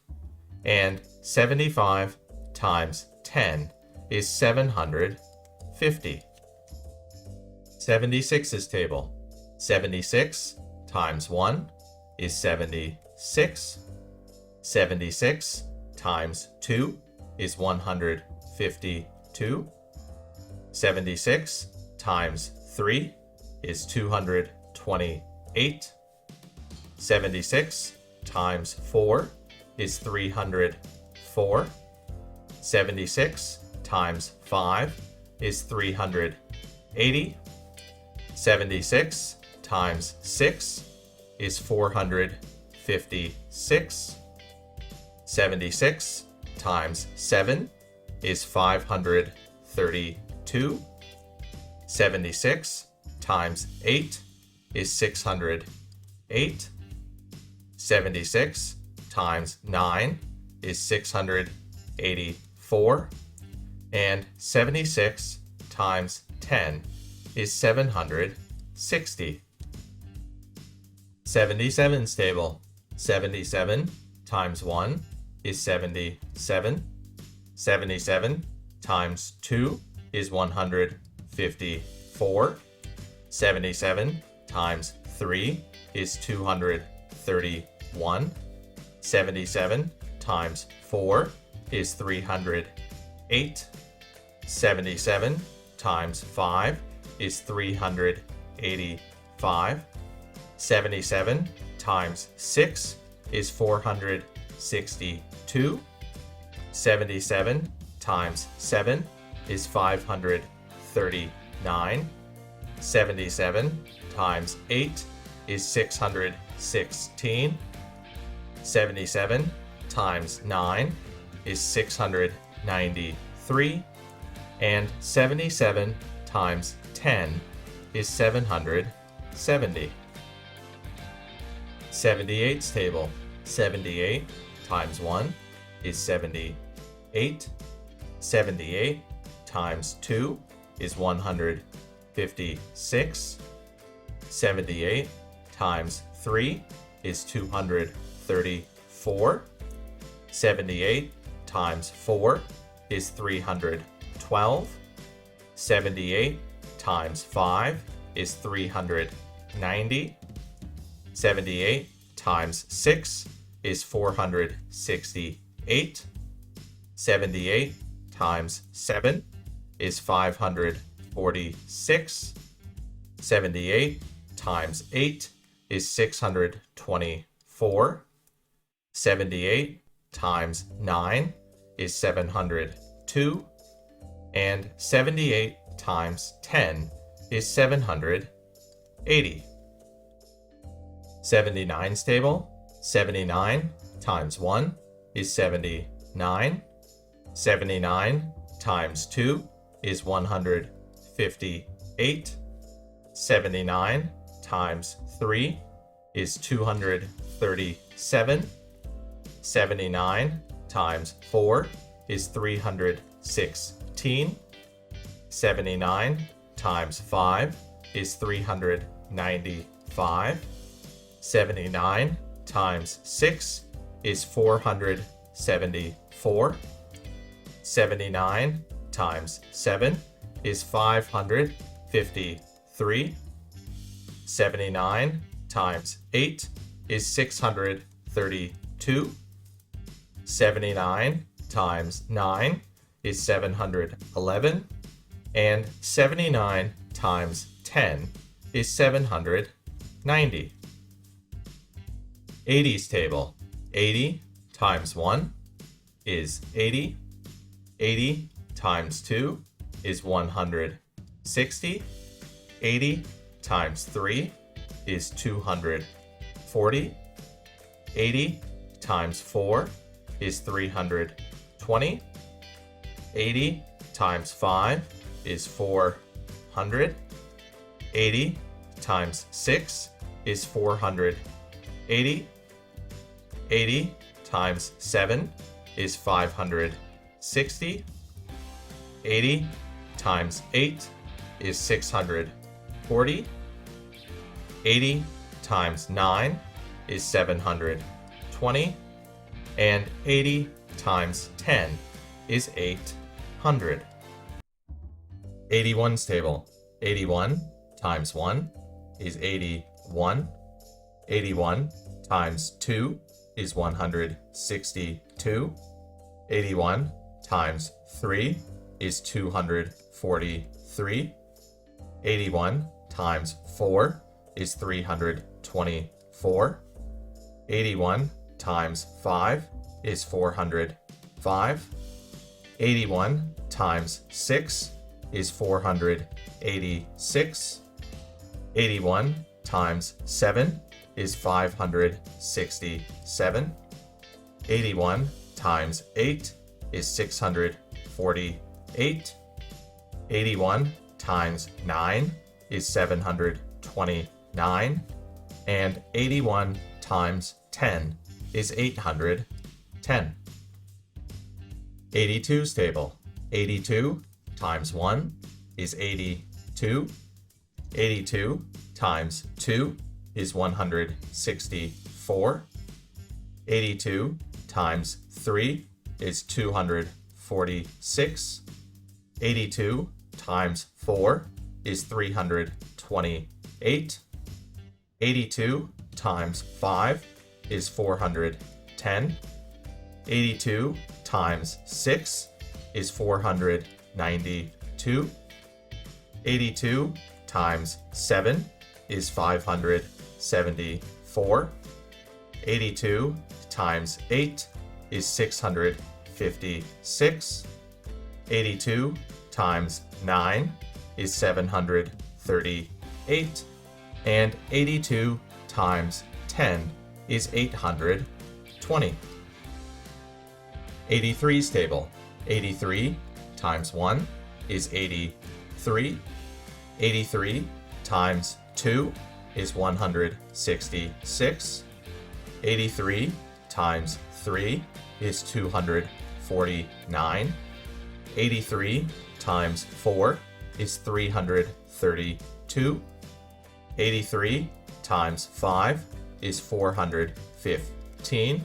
And 75 times 10 is 750. 76's table. 76 times 1 is 76. 76 times 2 is 152. 76 times 3 is 228. 76 times 4 is 304. 76 times 5 is 380. 76 times 6 is 456. 76 times 7 is 532. 76 times 8 is 608. 76 times 9 is 684. And 76 times 10 is 760. 77's table. 77 times 1 is 77. 77 times 2 is 154. 77 times 3 is 231. 77 times 4 is 308. 77 times 5 is 385. 77 times 6 is 462. 77 times 7 is 539. 77 times 8 is 616. 77 times 9 is 693. And 77 times 10 is 770. 78's table. 78 times 1 is 78. 78 times 2 is 156. 78 times 3 is 234. 78 times 4 is 312. 78 times 5 is 390. 78 times 6 is 468. 78 times 7 is 546. 78 times 8 is 624. 78 times 9 is 702, and 78 times 10 is 780. 79's table, 79 times 1 is 79. 79 times 2 is 158. 79 times 3 is 237. 79 times 4 is 316. 79 times 5 is 395. 79 times 6 is 474. 79 times 7 is 553. 79 times 8 is 632. 79 times 9 is 711. And 79 times 10 is 790. 80's table. 80 times 1 is 80. 80 times 2 is 160. 80 times 3 is 240. 80 times 4 is 320. 80 times 5 is 400. 80 times 6 is 480. 80 times 7 is 560. 80 times 8 is 640. 80 times 9 is 720. And 80 times 10 is 800. 81's table. 81 times 1 is 81. 81 times 2 is 162. 81 times 3 is 243. 81 times 4 is 324. 81 times 5 is 405. 81 times 6 is 486. 81 times 7 is 567. 81 times 8 is 648. 81 times 9 is 729. And 81 times 10 is 810. 82's table. 82 times 1 is 82. 82 times 2 is 164. 82 times 3 is 246. 82 times 4 is 328. 82 times 5 is 410. 82 times 6 is 492. 82 times 7 is 574. 82 times 8 is 656. 82 times 9 is 738. And 82 times 10 is 820. 83's table. 83 times 1 is 83. 83 times 2 is 166. 83 times 3 is 249. 83 times 4 is 332. 83 times 5 is 415.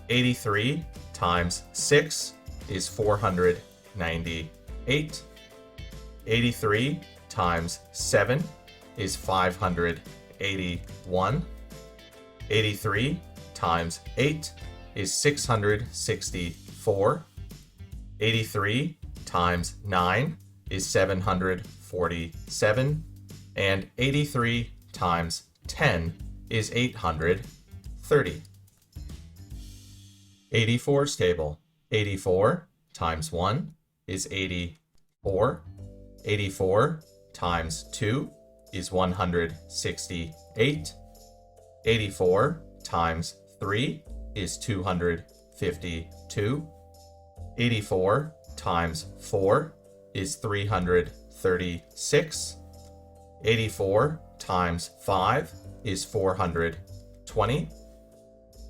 83 times 6 is 498. 83 times 7 is 581. 83 times 8 is 664. 83 times 9 is 747. And 83 times 10 is 830. 84's table. 84 times 1 is 84. 84 times 2 is 168. 84 times 3 is 252. 84 times 4 is 336. 84 times 5 is 420.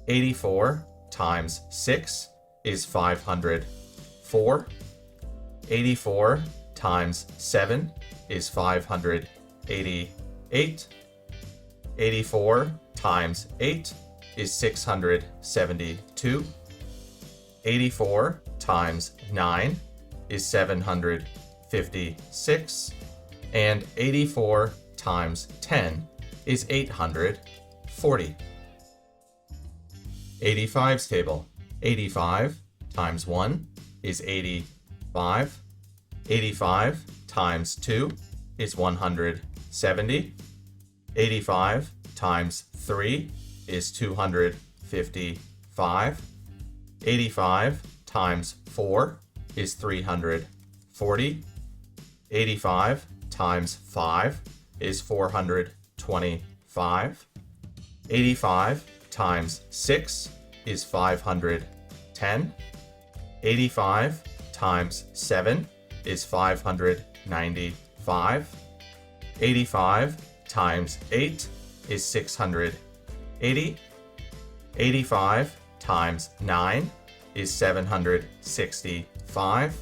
84 times 6 is 504. 84 times 7 is 588. 84 times 8 is 672. 84 times 9 is 756. And 84 times 10 is 840. 85's table. 85 times 1 is 85. 85 times 2 is 170. 85 times 3 is 255. 85 times 4 is 340. 85 times 5 is 425. 85 times 6 is 510. 85 times 7 is 595. 85 times 8 is 680. 85 times 9 is 765.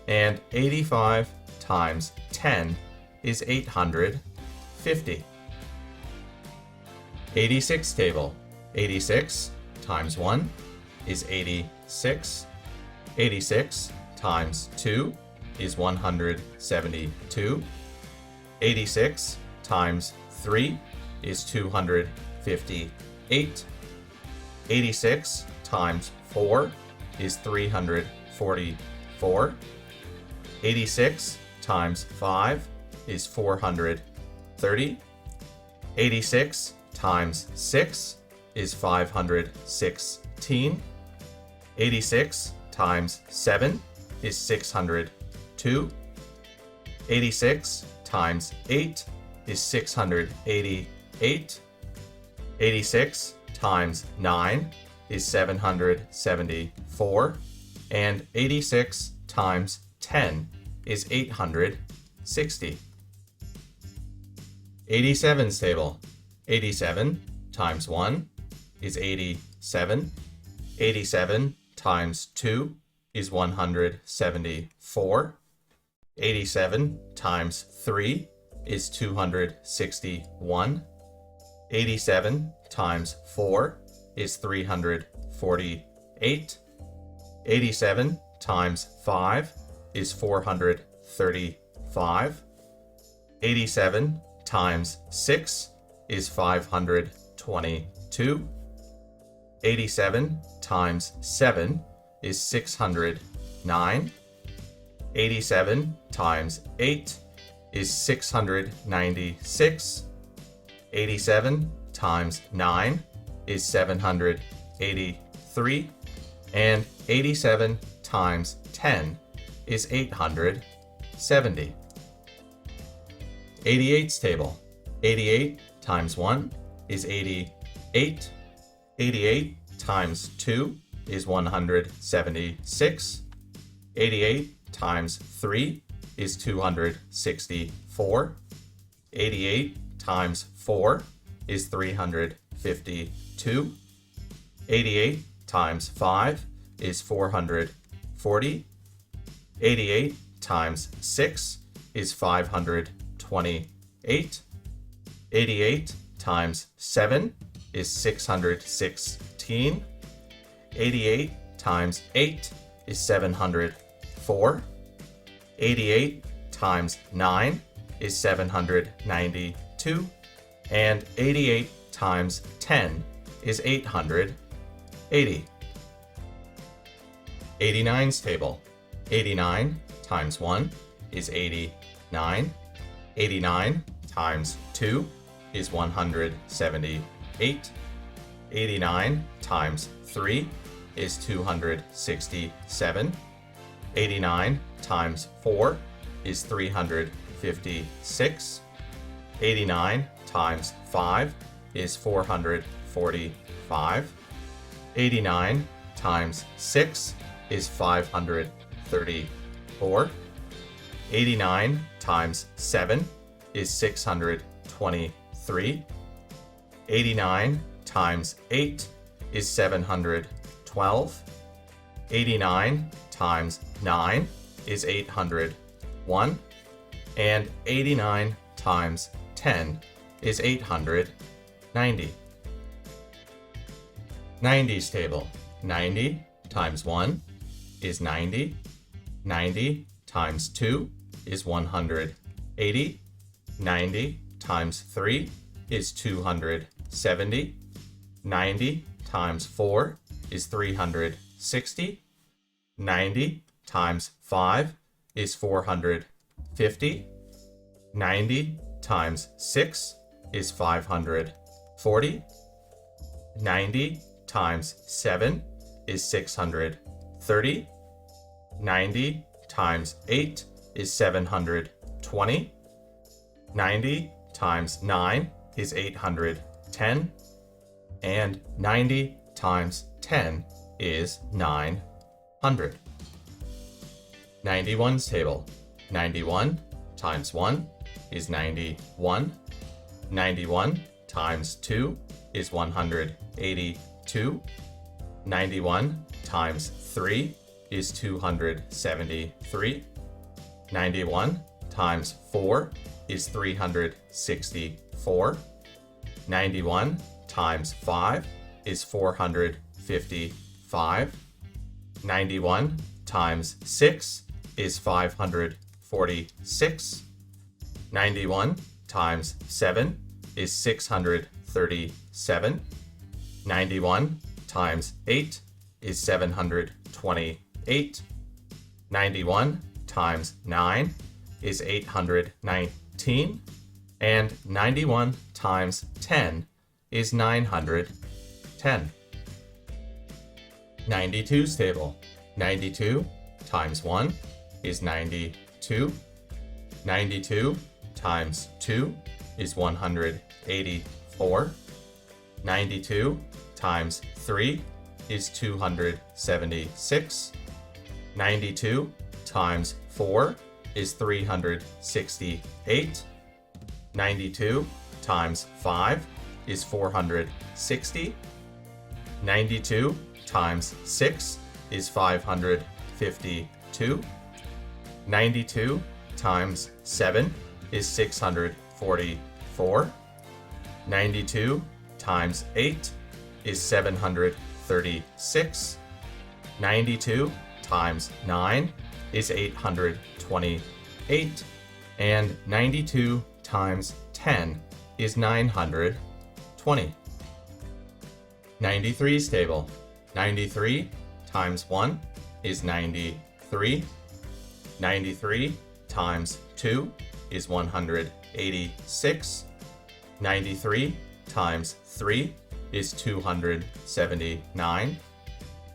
And 85 times 10 is 850. 86 table. 86 times 1 is 86. 86 times 2 is 172. 86 times 3 is 258. 86 times 4 is 344. 86 times 5 is 430. 86 times 6 is 516. 86 times 7 is 602. 86 times 8 is 688. 86 times 9 is 774. And 86 times 10 is 860. 87's table. 87 times 1 is 87. 87 times 2 is 174. 87 times 3 is 261. 87 times 4 is 348. 87 times 5 is 435. 87 times 6 is 522. 87 times 7 is 609. 87 times 8 is 696. 87 times 9 is 783. And 87 times 10 is 870. 88's table. 88 times 1 is 88. 88 times 2 is 176. 88 times 3 is 264. 88 times 4 is 352. 88 times 5 is 440. 88 times 6 is 528. 88 times 7 is 616. 88 times 8 is 704. 88 times 9 is 792. And 88 times 10 is 880. 89's table. 89 times 1 is 89. 89 times 2 is 178. 89 times 3 is 267. 89 times 4 is 356. 89 times 5 is 445. 89 times 6 is 534. 89 times 7 is 623. 89 times 8 is 712. 89 times 9 is 801. And 89 times 10 is 890. 90s table. 90 times 1 is 90. 90 times 2 is 180. 90 times 3 is 270. 90 times 4 is 360. 90 times 5 is 450. 90 times 6 is 540. 90 times 7 is 630. 90 times 8 is 720. 90 times 9 is 810. And 90 times 10 is 900. 91's table. 91 times 1 is 91. 91 times 2 is 182. 91 times 3 is 273. 91 times 4 is 364. 91 times 5 is 455. 91 times 6 is 546. 91 times 7 is 637. 91 times 8 is 728. 91 times 9 is 819. And 91 times 10 is 910. 92's table. 92 times 1 is 92. 92 times 2 is 184. 92 times 3 is 276. 92 times 4 is 368. 92 times 5 is 460. 92 times 6 is 552. 92 times 7 is 644. 92 times 8 is 736. 92 times 9 is 828. And 92 times 10 is 920. 93's table. 93 times 1 is 93. 93 times 2 is 186. 93 times 3 is 279.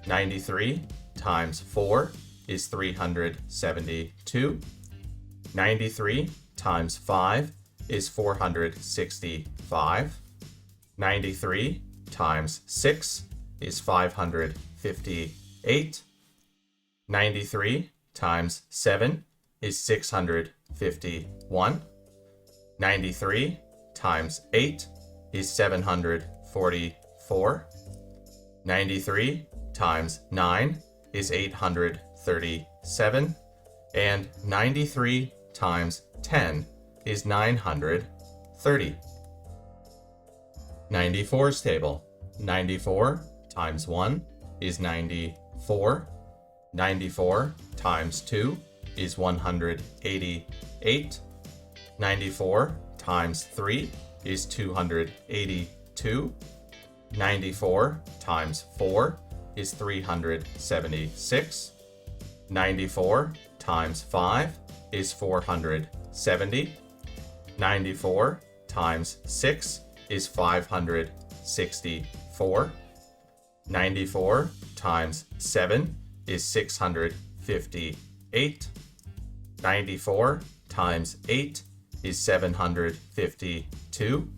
93 times 4 is 372. 93 times 5 is 465. 93 times 6 is 558. 93 times 7 is 651. 93 times 8 is 744. 93 times 9 is 837. And 93 times 10 is 930. 94's table. 94 times 1 is 94. 94 times 2 is 188. 94 times 3 is 282. 94 times 4 is 376. 94 times 5 is 470. 94 times 6 is 564. 94 times 7 is 658. 94 times 8 is 752.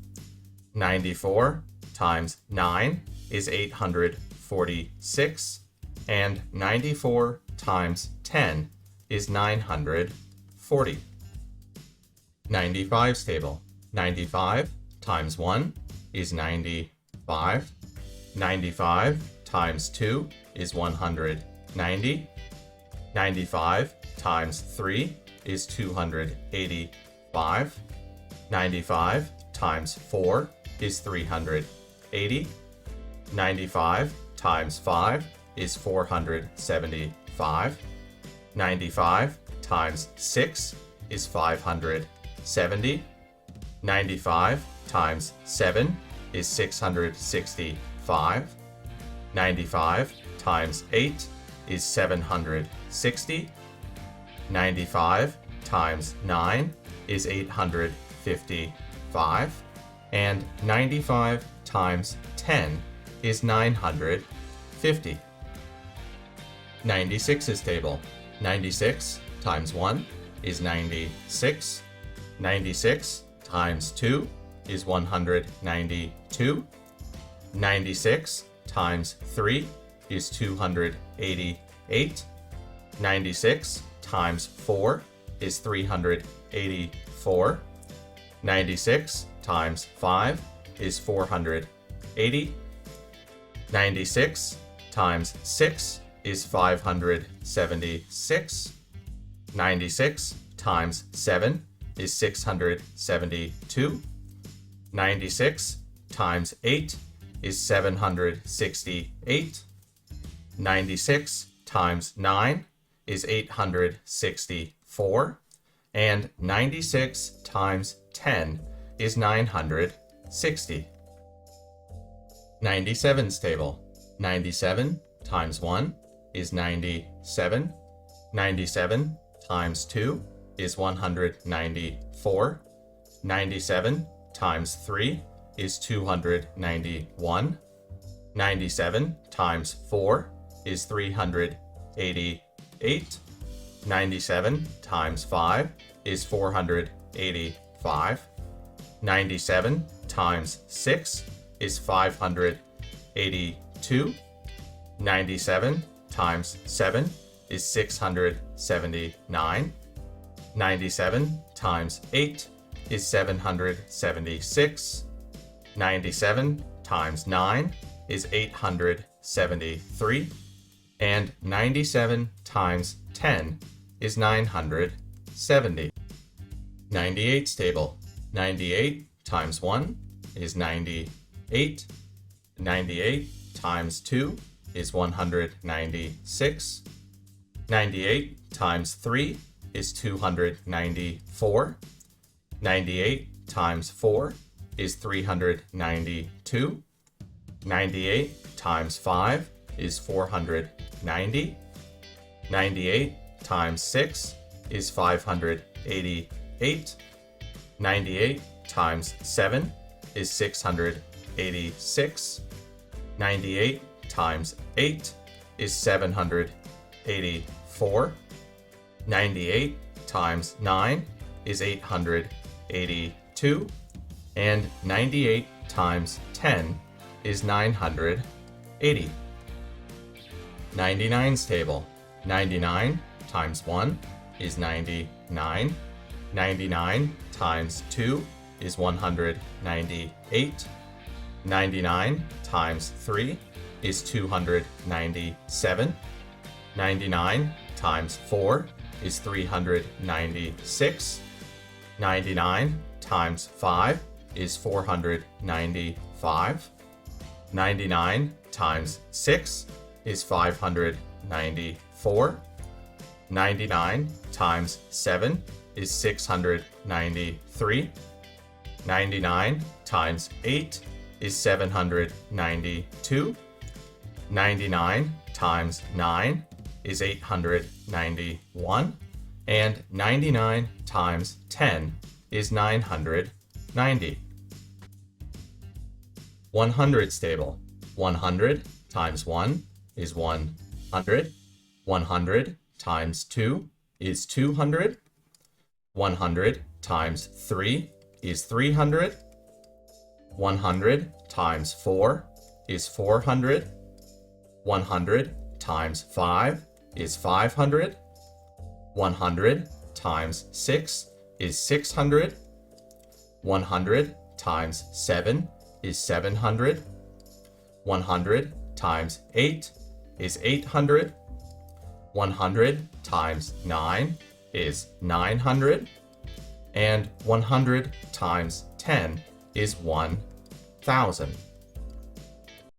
94 times 9 is 846. And 94 times 10 is 940. 95's table. 95 times 1 is 95. 95 times 2 is 190. 95 times 3 is 285. 95 times 4 is 380. 95 times 5 is 475. 95 times 6 is 570. 95 times 7 is 665. 95 times 8 is 760. 95 times 9 is 855. And 95 times 10 is 950. 96's table. 96 times 1 is 96. 96 times 2 is 192. 96 times 3 is 288. 96 times 4 is 384. 96 times 5 is 480. 96 times 6 is 576. 96 times 7 is 672. 96 times 8 is 768. 96 times 9 is 864. And 96 times 10 is 960. 97's table. 97 times 1 is 97. 97 times 2 is 194. 97 times 3 is 291. 97 times 4 is 388. 97 times 5 is 485. 97 times 6 is 582. 97 times 7 is 679. 97 times 8 is 776. 97 times 9 is 873. And 97 times 10 is 970. 98's table. 98 times 1 is 98. 98 times 2 is 196. 98 times 3 is 294. 98 times 4 is 392. 98 times 5 is 490. 98 times 6 is 588. 98 times 7 is 686. 98 times 8 is 784. 98 times 9 is 882. And 98 times 10 is 980. 99's table. 99 times 1 is 99. 99 times 2 is 198. 99 times 3 is 297. 99 times 4 is 396. 99 times 5 is 495. 99 times 6 is 594. 99 times 7 is 693. 99 times 8 is 792. 99 times 9 is 891. And 99 times 10 is 990. 100's table. 100 times 1 is 100. 100 times 2 is 200. 100 times 3 is 300. 100 times 4 is 400. 100 times 5 is 500. 100 times 6 is 600. 100 times 7 is 700. 100 times 8 is 800. 100 times 9 is 900. And 100 times 10 is 1,000.